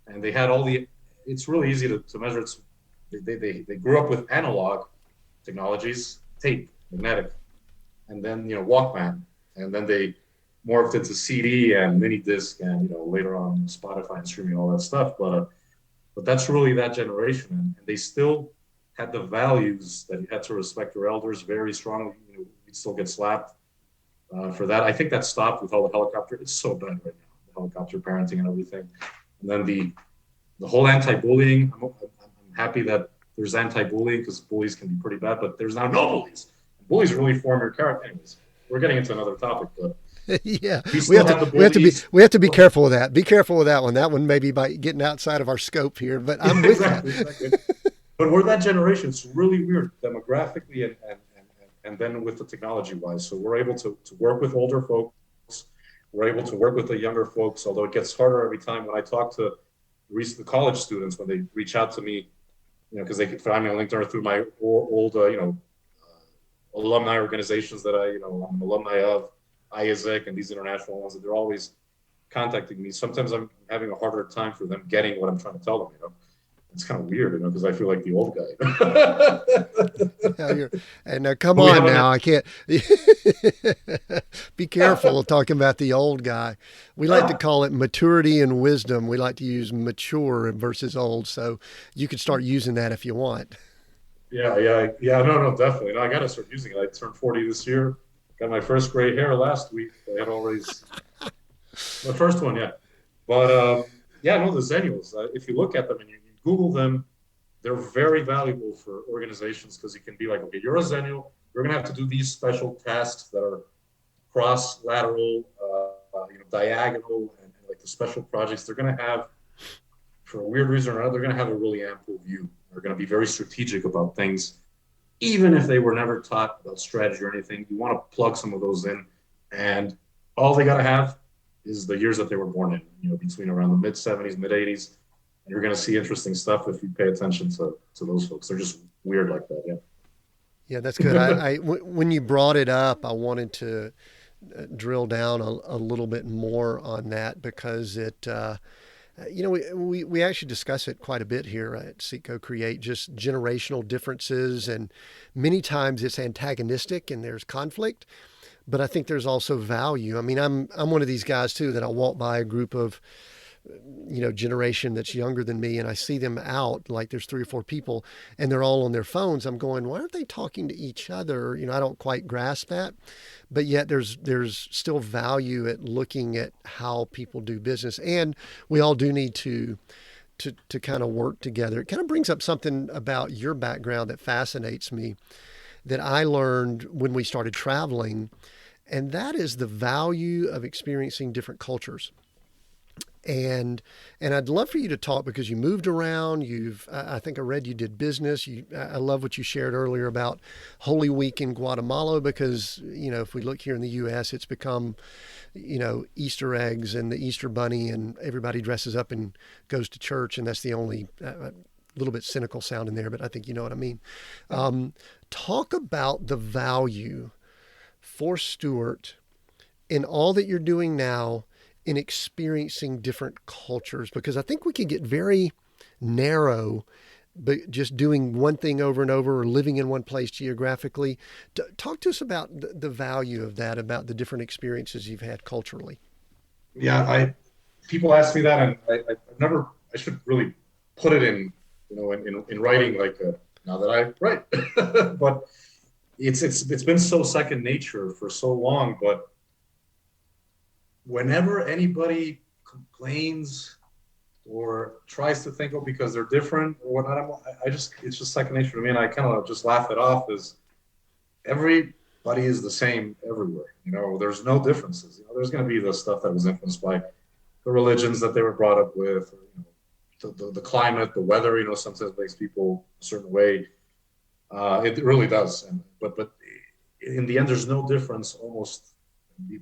and they had it's really easy to measure. They grew up with analog technologies, tape, magnetic, and then Walkman, and then they morphed into CD and mini disc, and later on Spotify and streaming, all that stuff. But that's really that generation, and they still had the values that you had to respect your elders very strongly. You'd still get slapped for that. I think that stopped with all the helicopter. It's so bad right now, the helicopter parenting and everything. And then the whole anti-bullying. I'm happy that there's anti-bullying because bullies can be pretty bad, but there's now no bullies. Bullies really form your character. Anyways, we're getting into another topic, but Yeah, we still have the bullies. we have to be careful with that. Be careful with that one. That one maybe by getting outside of our scope here, but I'm with Exactly, you. exactly. But we're that generation. It's really weird demographically and then with the technology wise. So we're able to work with older folks. We're able to work with the younger folks, although it gets harder every time when I talk to the college students when they reach out to me, because they can find me on LinkedIn or through my old, alumni organizations that I'm an alumni of, IASEC and these international ones, that they're always contacting me. Sometimes I'm having a harder time for them getting what I'm trying to tell them. It's kind of weird, because I feel like the old guy. And come on now, I can't. Be careful talking about the old guy. We like to call it maturity and wisdom. We like to use mature versus old. So you could start using that if you want. Yeah. No, definitely. No, I got to start using it. I turned 40 this year. Got my first gray hair last week. I had already my first one, yeah. But no, the Zennials. If you look at them and you Google them, they're very valuable for organizations because you can be like, okay, you're a Zennial. You're going to have to do these special tasks that are cross, lateral, diagonal, and like the special projects. They're going to have, for a weird reason or another, they're going to have a really ample view. They're going to be very strategic about things, even if they were never taught about strategy or anything. You want to plug some of those in, and all they got to have is the years that they were born in, between around the mid 70s, mid 80s. And you're going to see interesting stuff if you pay attention to those folks. They're just weird like that. Yeah. Yeah, that's good. When you brought it up, I wanted to drill down a little bit more on that because it, we actually discuss it quite a bit here at Seek Co Create, just generational differences, and many times it's antagonistic and there's conflict, but I think there's also value. I mean, I'm one of these guys too that I walk by a group of generation that's younger than me, and I see them out, like there's 3 or 4 people and they're all on their phones. I'm going, why aren't they talking to each other? I don't quite grasp that, but yet there's still value at looking at how people do business, and we all do need to kind of work together. It kind of brings up something about your background that fascinates me, that I learned when we started traveling, and that is the value of experiencing different cultures. And I'd love for you to talk, because you moved around. I think I read you did business. I love what you shared earlier about Holy Week in Guatemala, because, if we look here in the U.S., it's become, Easter eggs and the Easter bunny, and everybody dresses up and goes to church. And that's the only little bit cynical sound in there, but I think you know what I mean. Talk about the value for Stuart in all that you're doing now in experiencing different cultures, because I think we can get very narrow, but just doing one thing over and over, or living in one place geographically. Talk to us about the value of that, about the different experiences you've had culturally. Yeah, people ask me that, and I should really put it in writing, like now that I write, but it's been so second nature for so long, but whenever anybody complains or tries to think, because they're different or whatnot, it's just second nature to me, and I kind of just laugh it off. As everybody is the same everywhere. There's no differences. There's going to be the stuff that was influenced by the religions that they were brought up with, the climate, the weather. Sometimes makes people a certain way. It really does. But in the end, there's no difference almost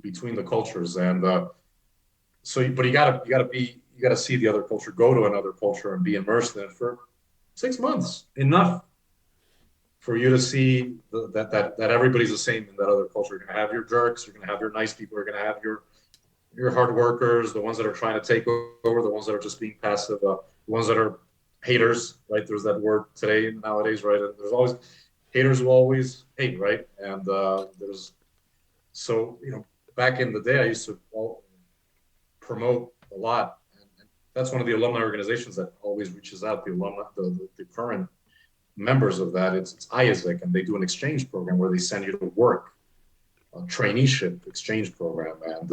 between the cultures, and but you gotta see the other culture, go to another culture and be immersed in it for 6 months, enough for you to see that everybody's the same in that other culture. You're gonna have your jerks, you're gonna have your nice people, you're gonna have your hard workers, the ones that are trying to take over, the ones that are just being passive, the ones that are haters, right? There's that word today nowadays, right? And there's always haters who always hate, right? And so, back in the day, I used to promote a lot. And that's one of the alumni organizations that always reaches out, the alumni, the current members of that. It's IASEC, and they do an exchange program where they send you to work, a traineeship exchange program. And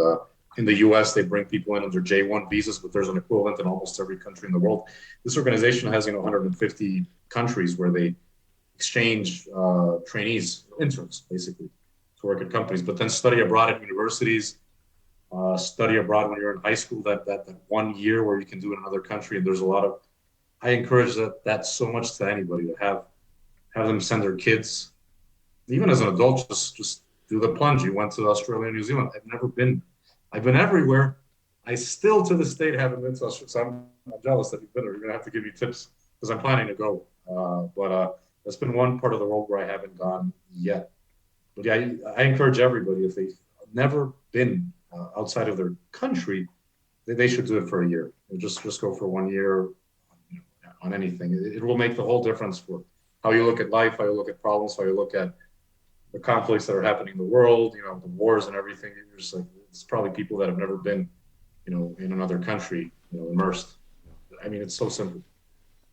In the US, they bring people in under J1 visas, but there's an equivalent in almost every country in the world. This organization has, 150 countries where they exchange trainees, interns, basically, to work at companies, but then study abroad at universities, study abroad when you're in high school, that 1 year where you can do it in another country. And there's a lot of, I encourage that so much to anybody, to have them send their kids, even as an adult, just do the plunge. You went to Australia and New Zealand. I've been everywhere. I still to this date haven't been to Australia. So I'm jealous that you've been there. You're gonna have to give me tips because I'm planning to go. But that's been one part of the world where I haven't gone yet. But yeah, I encourage everybody, if they've never been outside of their country, they should do it for a year. Just go for 1 year, on anything. It will make the whole difference for how you look at life, how you look at problems, how you look at the conflicts that are happening in the world, the wars and everything. You're just like, it's probably people that have never been, in another country, immersed. I mean, it's so simple.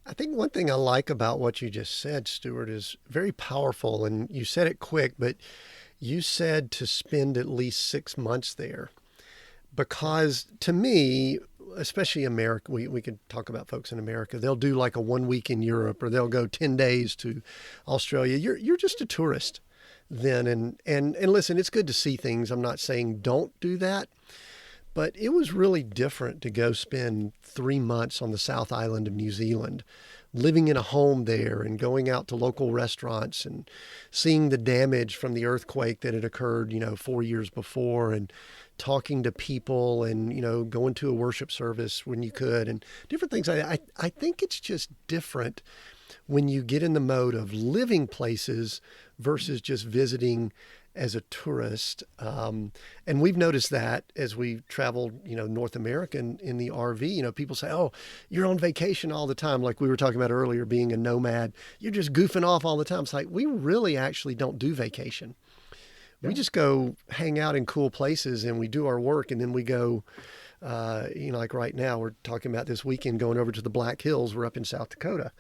I think one thing I like about what you just said, Stuart, is very powerful. And you said it quick, but you said to spend at least 6 months there. Because to me, especially America, we could talk about folks in America, they'll do like a 1 week in Europe or they'll go 10 days to Australia. You're just a tourist then. And listen, it's good to see things. I'm not saying don't do that. But it was really different to go spend 3 months on the South Island of New Zealand, living in a home there and going out to local restaurants and seeing the damage from the earthquake that had occurred, 4 years before, and talking to people and, going to a worship service when you could and different things. I think it's just different when you get in the mode of living places versus just visiting as a tourist. And we've noticed that as we traveled, North America in the RV, people say, oh, you're on vacation all the time. Like we were talking about earlier, being a nomad, you're just goofing off all the time. It's like, we really actually don't do vacation. We just go hang out in cool places and we do our work. And then we go, like right now, we're talking about this weekend going over to the Black Hills. We're up in South Dakota.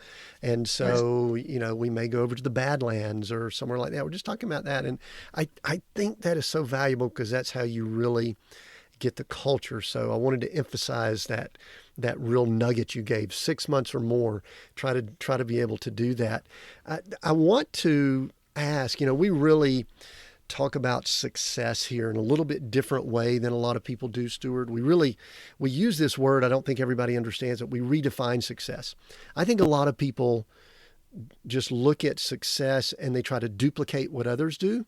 And so, we may go over to the Badlands or somewhere like that. We're just talking about that. And I think that is so valuable because that's how you really get the culture. So I wanted to emphasize that real nugget you gave, 6 months or more, try to be able to do that. I want to ask, we really talk about success here in a little bit different way than a lot of people do, Stuart. We use this word. I don't think everybody understands it. We redefine success. I think a lot of people just look at success and they try to duplicate what others do.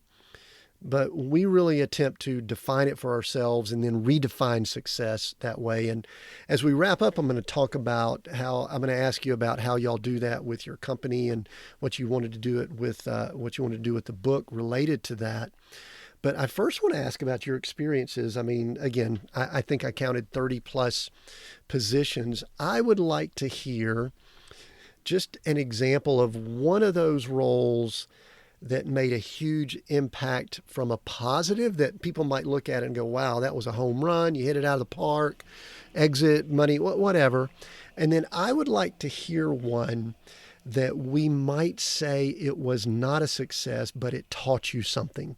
But we really attempt to define it for ourselves and then redefine success that way. And as we wrap up, I'm going to ask you about how y'all do that with your company and what you wanted to do it with, what you want to do with the book related to that. But I first want to ask about your experiences. I mean, again, I think I counted 30 plus positions. I would like to hear just an example of one of those roles that made a huge impact from a positive that people might look at and go, wow, that was a home run. You hit it out of the park, exit, money, whatever. And then I would like to hear one that we might say it was not a success, but it taught you something.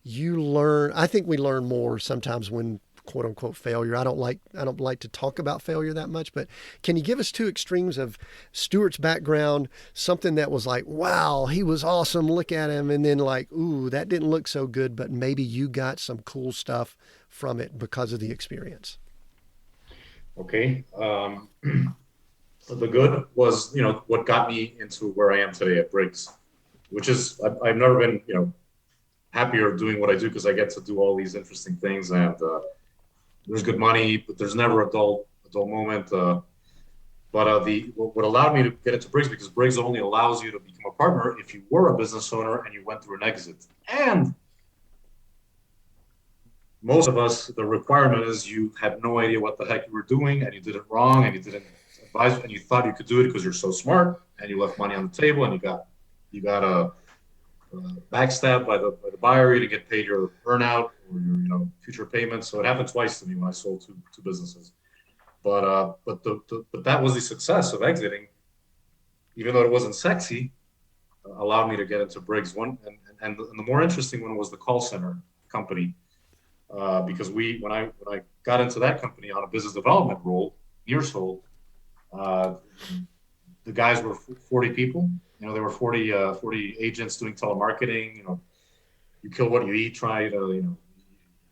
I think we learn more sometimes when quote unquote failure. I don't like to talk about failure that much, but can you give us two extremes of Stuart's background, something that was like, wow, he was awesome, look at him, and then like, ooh, that didn't look so good, but maybe you got some cool stuff from it because of the experience. Okay. The good was, what got me into where I am today at Briggs, which is, I've never been, happier doing what I do because I get to do all these interesting things and there's good money, but there's never a dull moment. What allowed me to get into Briggs, because Briggs only allows you to become a partner if you were a business owner and you went through an exit. And most of us, the requirement is you had no idea what the heck you were doing and you did it wrong and you didn't advise and you thought you could do it because you're so smart and you left money on the table and you got a backstabbed by the buyer. You didn't get paid your earnout or your future payments. So it happened twice to me when I sold two businesses. But that was the success of exiting, even though it wasn't sexy, allowed me to get into Briggs. And the more interesting one was the call center company. because when I got into that company on a business development role, years old, uh, the guys were 40 people. You know, there were 40 agents doing telemarketing. You know, you kill what you eat. Try to, you know,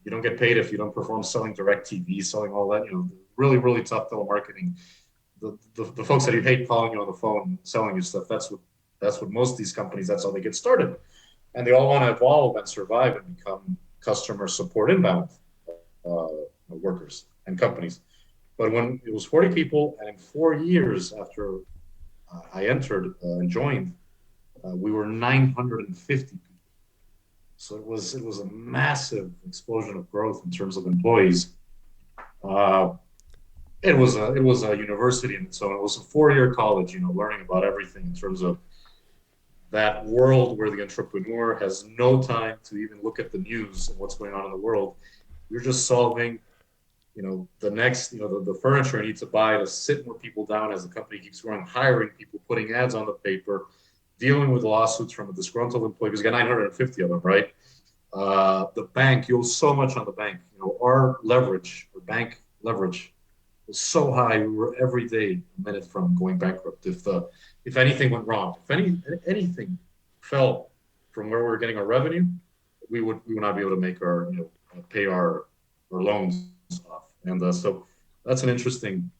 you don't get paid if you don't perform selling direct TV, selling all that. You know, really, really tough telemarketing. The folks that you hate calling you on the phone, selling you stuff. That's what most of these companies. That's how they get started, and they all want to evolve and survive and become customer support inbound workers and companies. But when it was 40 people, and in 4 years after I entered and joined, we were 950 people. So it was a massive explosion of growth in terms of employees. Uh, it was a university in its own. It was a 4 year college, you know, learning about everything in terms of that world where the entrepreneur has no time to even look at the news and what's going on in the world. You're just solving, you know, the next, you know, the furniture you need to buy to sit more people down as the company keeps growing, hiring people, putting ads on the paper, dealing with lawsuits from a disgruntled employee, because you got 950 of them, right? The bank, you owe so much on the bank. You know, our leverage, or bank leverage, was so high. We were every day a minute from going bankrupt. If anything went wrong, if anything fell from where we were getting our revenue, we would not be able to make our, you know, pay our loans off. And so that's an interesting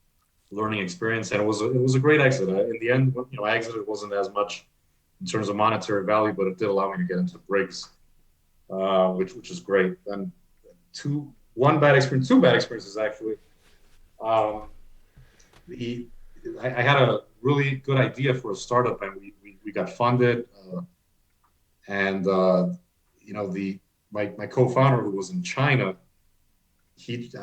learning experience, and it was a great exit. In the end, you know, I exited. It wasn't as much in terms of monetary value, but it did allow me to get into Briggs, which is great. And two bad experiences actually. Um, the I had a really good idea for a startup, and we got funded, and you know, the my co-founder, who was in China,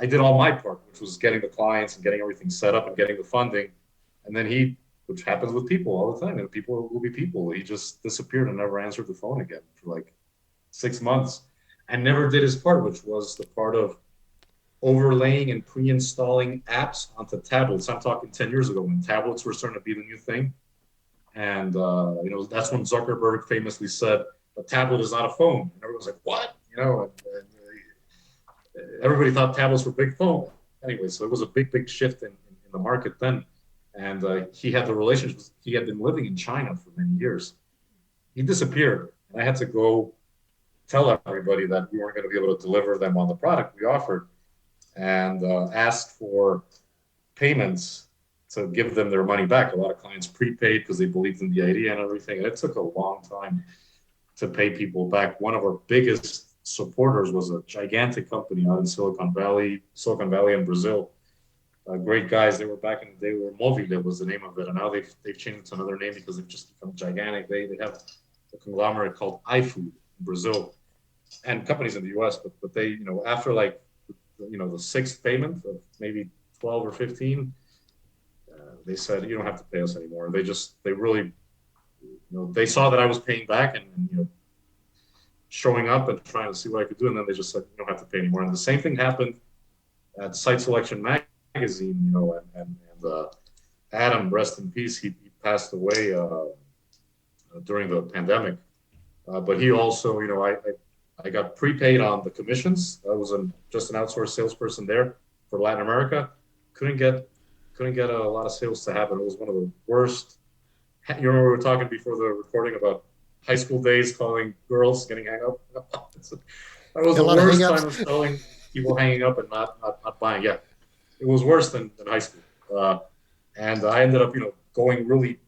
I did all my part, which was getting the clients and getting everything set up and getting the funding, and then which happens with people all the time, and people will be people. He just disappeared and never answered the phone again for like 6 months, and never did his part, which was the part of overlaying and pre-installing apps onto tablets. I'm talking 10 years ago when tablets were starting to be the new thing. And, you know, that's when Zuckerberg famously said, a tablet is not a phone. And everyone was like, what? You know, and everybody thought tablets were big phone. Anyway, so it was a big, big shift in the market then. And he had the relationships. He had been living in China for many years. He disappeared. And I had to go tell everybody that we weren't going to be able to deliver them on the product we offered, and asked for payments to give them their money back. A lot of clients prepaid because they believed in the idea and everything. And it took a long time to pay people back. One of our biggest supporters was a gigantic company out in Silicon Valley in Brazil. Great guys. They were back in the day where Movile was the name of it. And now they've changed it to another name because they've just become gigantic. They have a conglomerate called iFood in Brazil, and companies in the US, but they, you know, after like, you know, the sixth payment of maybe 12 or 15, they said, you don't have to pay us anymore. They really, you know, they saw that I was paying back and, you know, showing up and trying to see what I could do. And then they just said, you don't have to pay anymore. And the same thing happened at Site Selection Magazine, you know, and Adam, rest in peace, he passed away during the pandemic. But he also, you know, I got prepaid on the commissions. I was just an outsourced salesperson there for Latin America. Couldn't get a lot of sales to happen. It was one of the worst. You remember we were talking before the recording about high school days, calling girls, getting hang up. That was the worst time of selling, people hanging up and not buying. Yeah, it was worse than high school. And I ended up, you know, going really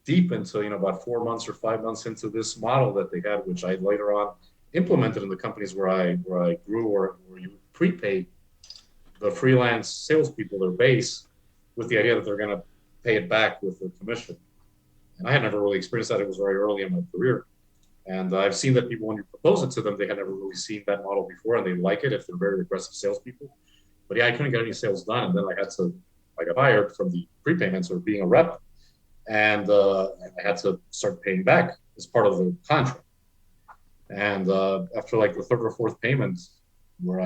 deep into, you know, about 4 months or 5 months into this model that they had, which I later on implemented in the companies where I grew, or where you prepay the freelance salespeople their base with the idea that they're going to pay it back with a commission. And I had never really experienced that. It was very early in my career. And I've seen that people, when you propose it to them, they had never really seen that model before, and they like it if they're very aggressive salespeople. But yeah, I couldn't get any sales done. And then I got fired from the prepayments or being a rep. And I had to start paying back as part of the contract. And after like the third or fourth payment, where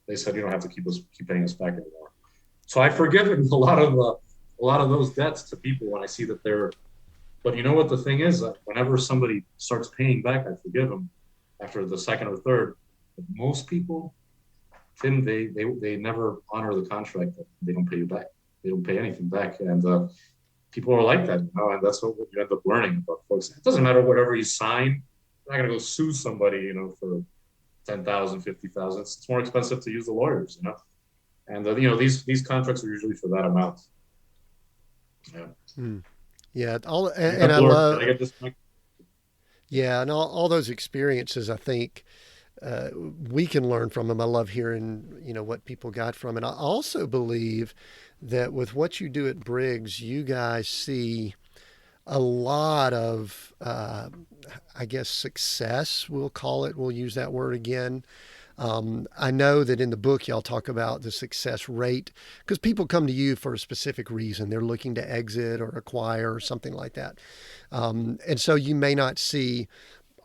they said, you don't have to keep paying us back anymore. So I've forgiven a lot of those debts to people when I see that they're. But you know what the thing is? Whenever somebody starts paying back, I forgive them after the second or third. But most people, Tim, they never honor the contract. They don't pay you back. They don't pay anything back. And people are like that, and that's what you end up learning about folks. It doesn't matter whatever you sign. You're not going to go sue somebody, for 10,000, 50,000. It's more expensive to use the lawyers. And these contracts are usually for that amount. Yeah. Yeah. And I Lord, did love, I get disconnected? yeah. And all those experiences, I think, we can learn from them. I love hearing, what people got from it. I also believe that with what you do at Briggs, you guys see a lot of, I guess, success, we'll call it. We'll use that word again. I know that in the book, y'all talk about the success rate because people come to you for a specific reason. They're looking to exit or acquire or something like that. And so you may not see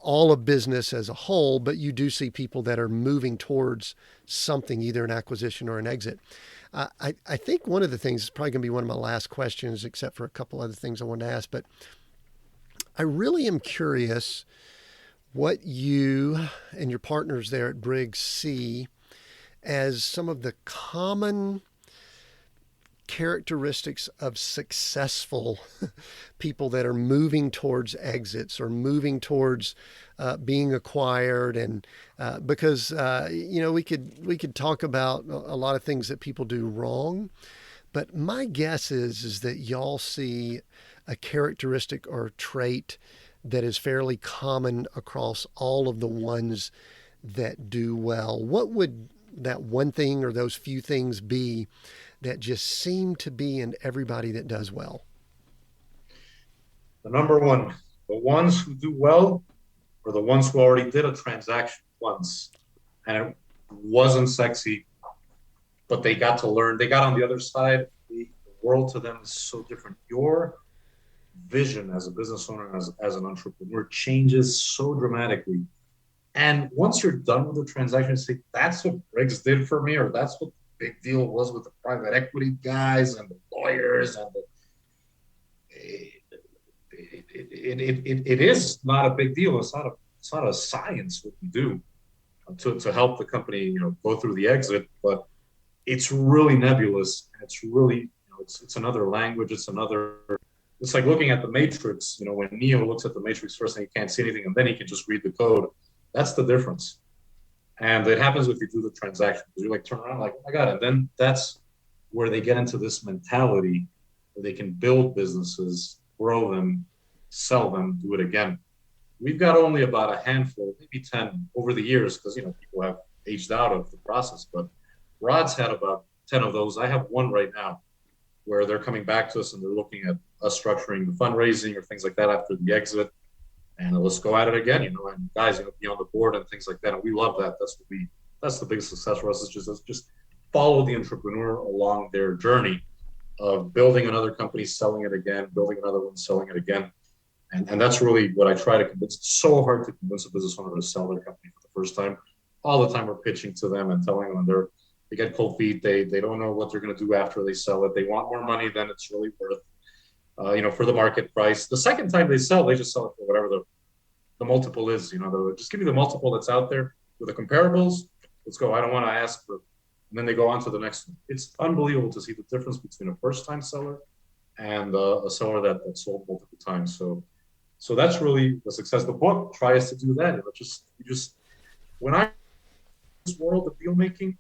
all of business as a whole, but you do see people that are moving towards something, either an acquisition or an exit. I think one of the things is probably going to be one of my last questions, except for a couple other things I wanted to ask, but I really am curious what you and your partners there at Briggs see as some of the common characteristics of successful people that are moving towards exits or moving towards being acquired, and because we could talk about a lot of things that people do wrong, but my guess is that y'all see a characteristic or trait that is fairly common across all of the ones that do well. What would that one thing or those few things be that just seem to be in everybody that does well? The number one, the ones who do well are the ones who already did a transaction once and it wasn't sexy, but they got to learn. They got on the other side. The world to them is so different. Your vision as a business owner, as an entrepreneur, changes so dramatically. And once you're done with the transaction, you say, that's what Briggs did for me, or that's what the big deal was with the private equity guys and the lawyers. And it is not a big deal. It's not a science what we do to help the company, go through the exit, but it's really nebulous. And it's really, it's another language. It's like looking at the Matrix, when Neo looks at the Matrix first and he can't see anything, and then he can just read the code. That's the difference. And it happens if you do the transaction, because you're like, turn around, like, oh my God. And then that's where they get into this mentality where they can build businesses, grow them, sell them, do it again. We've got only about a handful, maybe 10 over the years, because, people have aged out of the process. But Rod's had about 10 of those. I have one right now where they're coming back to us and they're looking at us structuring the fundraising or things like that after the exit. And let's go at it again, and guys, be on the board and things like that. And we love that. That's the biggest success for us, is just follow the entrepreneur along their journey of building another company, selling it again, building another one, selling it again. And that's really what I try to convince. It's so hard to convince a business owner to sell their company for the first time. All the time we're pitching to them and telling them they get cold feet. They don't know what they're going to do after they sell it. They want more money than it's really worth. For the market price. The second time they sell, they just sell it for whatever the multiple is. Just give me the multiple that's out there with the comparables. Let's go. I don't want to ask for. And then they go on to the next one. It's unbelievable to see the difference between a first-time seller and a seller that sold multiple times. So that's really the success. The book tries to do that. When I this world of deal making,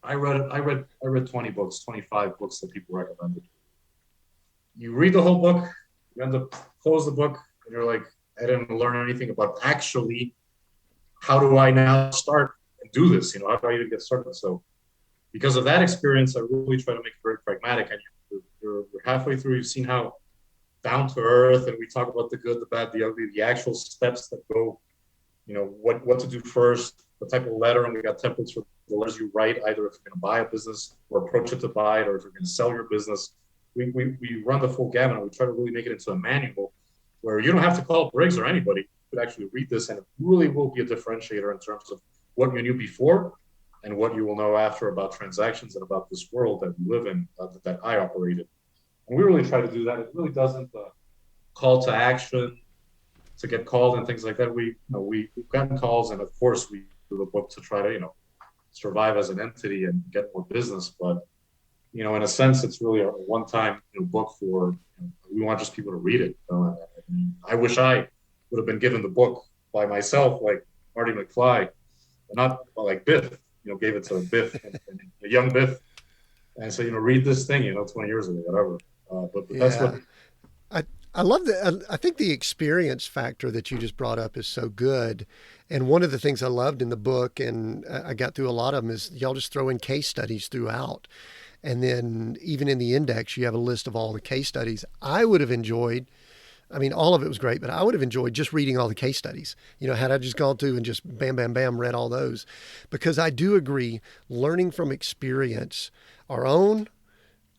I read 20 books, 25 books that people recommended. You read the whole book, you end up close the book, and you're like, I didn't learn anything about actually how do I now start and do this? How do I even get started? So because of that experience, I really try to make it very pragmatic. And you're halfway through, you've seen how down to earth, and we talk about the good, the bad, the ugly, the actual steps that go, what to do first, the type of letter, and we got templates for the letters you write, either if you're going to buy a business or approach it to buy it, or if you're going to sell your business. We run the full gamut, and we try to really make it into a manual where you don't have to call Briggs or anybody. You could actually read this, and it really will be a differentiator in terms of what you knew before and what you will know after about transactions and about this world that we live in, that I operated. And we really try to do that. It really doesn't call to action to get called and things like that. We've gotten calls, and of course we do the book to try to survive as an entity and get more business. But in a sense, it's really a one-time book for we want just people to read it. I wish I would have been given the book by myself, like Marty McFly, but not like Biff. Gave it to Biff, and a young Biff, and said, read this thing, 20 years ago, whatever. But that's Yeah. what. I I love that. I think the experience factor that you just brought up is so good. And one of the things I loved in the book, and I got through a lot of them, is y'all just throw in case studies throughout. And then even in the index, you have a list of all the case studies. I would have enjoyed, I mean, all of it was great, but I would have enjoyed just reading all the case studies. Had I just gone through and just bam, bam, bam, read all those. Because I do agree, learning from experience, our own,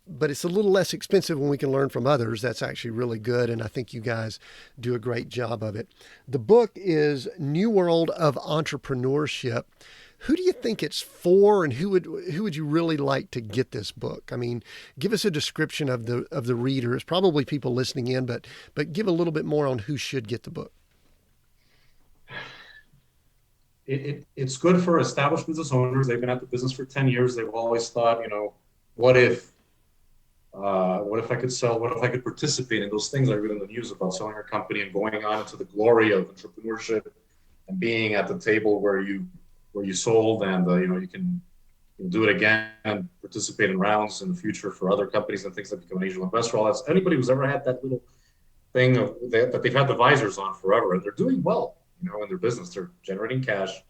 but it's a little less expensive when we can learn from others. That's actually really good. And I think you guys do a great job of it. The book is New World of Entrepreneurship. Who do you think it's for, and who would you really like to get this book? I mean, give us a description of the reader. It's probably people listening in, but give a little bit more on who should get the book. It's good for established business owners. They've been at the business for 10 years. They've always thought, what if I could sell? What if I could participate in those things I read in the news about selling your company and going on into the glory of entrepreneurship and being at the table where you sold, and you can do it again and participate in rounds in the future for other companies and things that become an angel investor. All that's anybody who's ever had that little thing that they've had the visors on forever, and they're doing well, in their business. They're generating cash.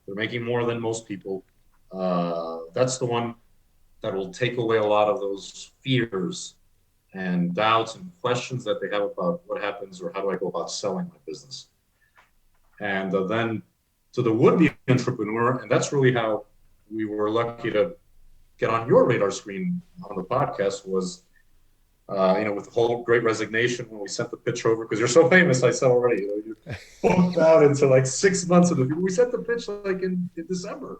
They're making more than most people. That's the one that will take away a lot of those fears and doubts and questions that they have about what happens or how do I go about selling my business. And then to the would-be entrepreneur, and that's really how we were lucky to get on your radar screen on the podcast, was, with the whole Great Resignation when we sent the pitch over, because you're so famous, I said already, you booked out into like 6 months of we sent the pitch like in December.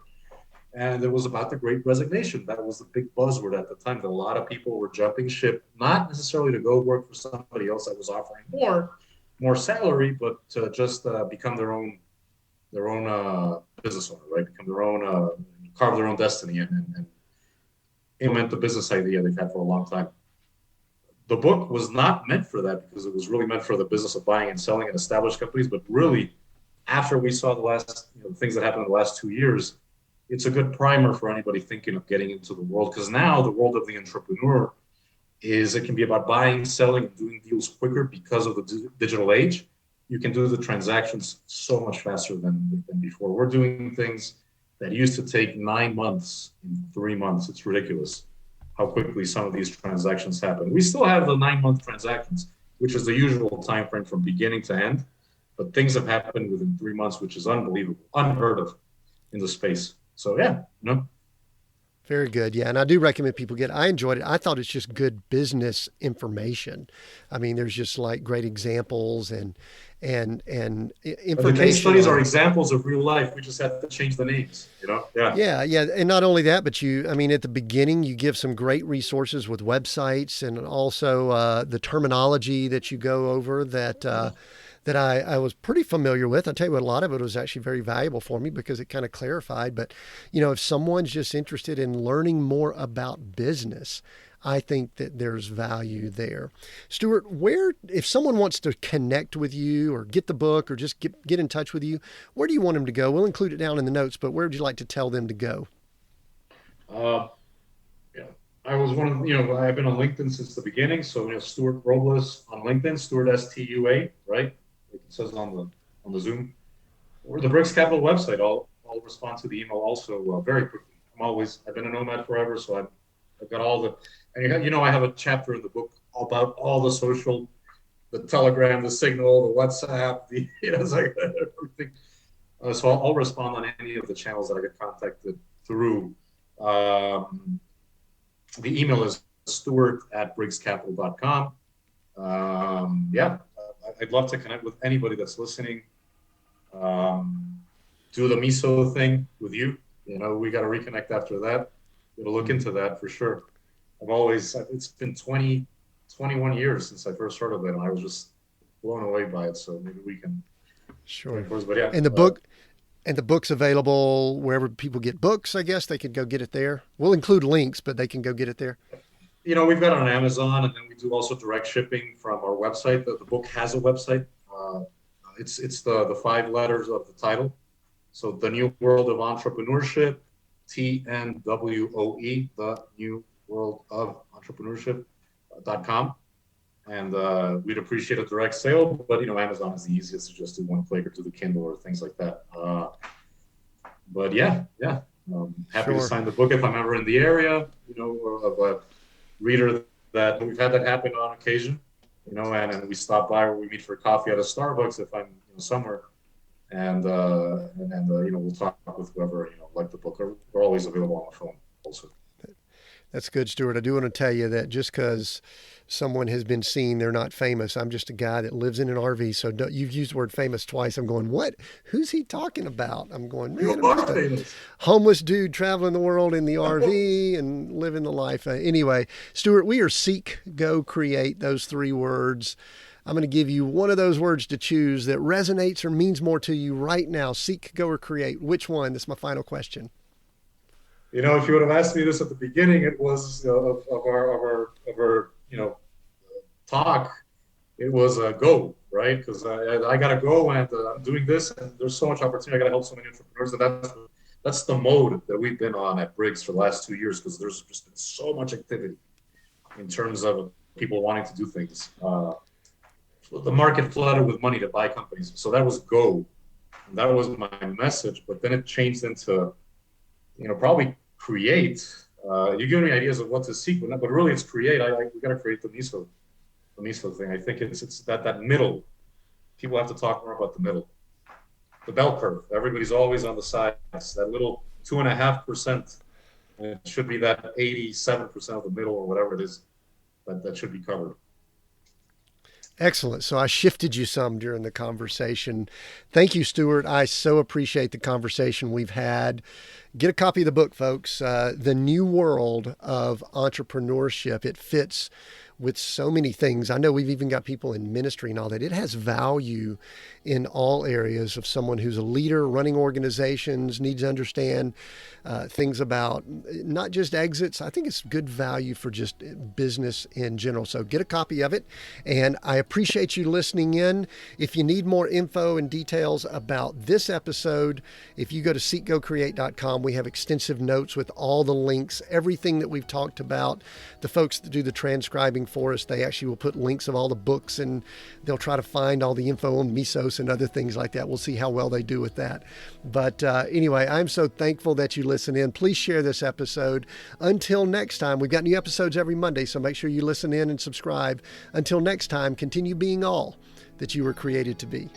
And it was about the Great Resignation. That was the big buzzword at the time, that a lot of people were jumping ship, not necessarily to go work for somebody else that was offering more salary, but to just become their own business owner, right? Become their own, carve their own destiny, and implement the business idea they've had for a long time. The book was not meant for that, because it was really meant for the business of buying and selling and established companies. But really, after we saw the last things that happened in the last 2 years, it's a good primer for anybody thinking of getting into the world, because now the world of the entrepreneur it can be about buying, selling, and doing deals quicker because of the digital age. You can do the transactions so much faster than before. We're doing things that used to take 9 months in 3 months. It's ridiculous how quickly some of these transactions happen. We still have the 9-month transactions, which is the usual time frame from beginning to end, but things have happened within 3 months, which is unbelievable, unheard of in the space. So yeah. Very good. Yeah. And I do recommend people I enjoyed it. I thought it's just good business information. I mean, there's just like great examples and information. The case studies are examples of real life. We just have to change the names, Yeah. Yeah. And not only that, but at the beginning, you give some great resources with websites, and also the terminology that you go over that I was pretty familiar with. I'll tell you what, a lot of it was actually very valuable for me because it kind of clarified. But, if someone's just interested in learning more about business, I think that there's value there. Stuart, if someone wants to connect with you or get the book or just get in touch with you, where do you want them to go? We'll include it down in the notes, but where would you like to tell them to go? Yeah, I was I've been on LinkedIn since the beginning. So, Stuart Robles on LinkedIn, Stuart STUA, right? Like it says on the Zoom, or the Briggs Capital website. I'll respond to the email also very quickly. I've been a nomad forever, so I've got all the, and I have a chapter in the book about all the social, the Telegram, the Signal, the WhatsApp, it's like everything. So I'll respond on any of the channels that I get contacted through. The email is stuart@briggscapital.com. I'd love to connect with anybody that's listening. Do the Meso thing with you. We got to reconnect after that. We'll look into that for sure. It's been 21 years since I first heard of it, and I was just blown away by it. So maybe we can. Sure. But yeah. And the book And the book's available wherever people get books, I guess. They could go get it there. We'll include links, but they can go get it there. We've got it on Amazon, and then we do also direct shipping from our website. The book has a website. It's the 5 letters of the title. So The New World of Entrepreneurship, TNWOE, The New World of Entrepreneurship.com. And we'd appreciate a direct sale, but Amazon is the easiest to just do one click or do the Kindle or things like that. But yeah, happy to sign the book if I'm ever in the area, or of a reader that we've had that happen on occasion, and we stop by or we meet for coffee at a Starbucks if I'm somewhere, and we'll talk with whoever like the book. We're always available on the phone also. That's good, Stuart. I do want to tell you that just because someone has been seen, they're not famous. I'm just a guy that lives in an RV. So you've used the word famous twice. I'm going, what? Who's he talking about? I'm going, man, I'm just a homeless dude traveling the world in the RV and living the life. Anyway, Stuart, we are seek, go, create, those 3 words. I'm going to give you one of those words to choose that resonates or means more to you right now. Seek, go, or create. Which one? That's my final question. If you would have asked me this at the beginning, it was of our talk. It was a go, right? Because I got to go, and I'm doing this, and there's so much opportunity. I got to help so many entrepreneurs, and that's the mode that we've been on at Briggs for the last 2 years, because there's just been so much activity in terms of people wanting to do things. The market flooded with money to buy companies, so that was go. And that was my message, but then it changed into probably create. You give me ideas of what to seek, but really it's create. We got to create the Meso thing. I think it's that middle. People have to talk more about the middle, the bell curve. Everybody's always on the sides. That little 2.5%. It should be that 87% of the middle or whatever it is that should be covered. Excellent. So I shifted you some during the conversation. Thank you, Stuart. I so appreciate the conversation we've had. Get a copy of the book, folks. The New World of Entrepreneurship. It fits with so many things. I know we've even got people in ministry and all that. It has value in all areas of someone who's a leader, running organizations, needs to understand things about not just exits. I think it's good value for just business in general. So get a copy of it. And I appreciate you listening in. If you need more info and details about this episode, if you go to seekgocreate.com, we have extensive notes with all the links, everything that we've talked about. The folks that do the transcribing for us, they actually will put links of all the books, and they'll try to find all the info on Mesos and other things like that. We'll see how well they do with that. But anyway, I'm so thankful that you listen in. Please share this episode. Until next time, we've got new episodes every Monday, so make sure you listen in and subscribe. Until next time, continue being all that you were created to be.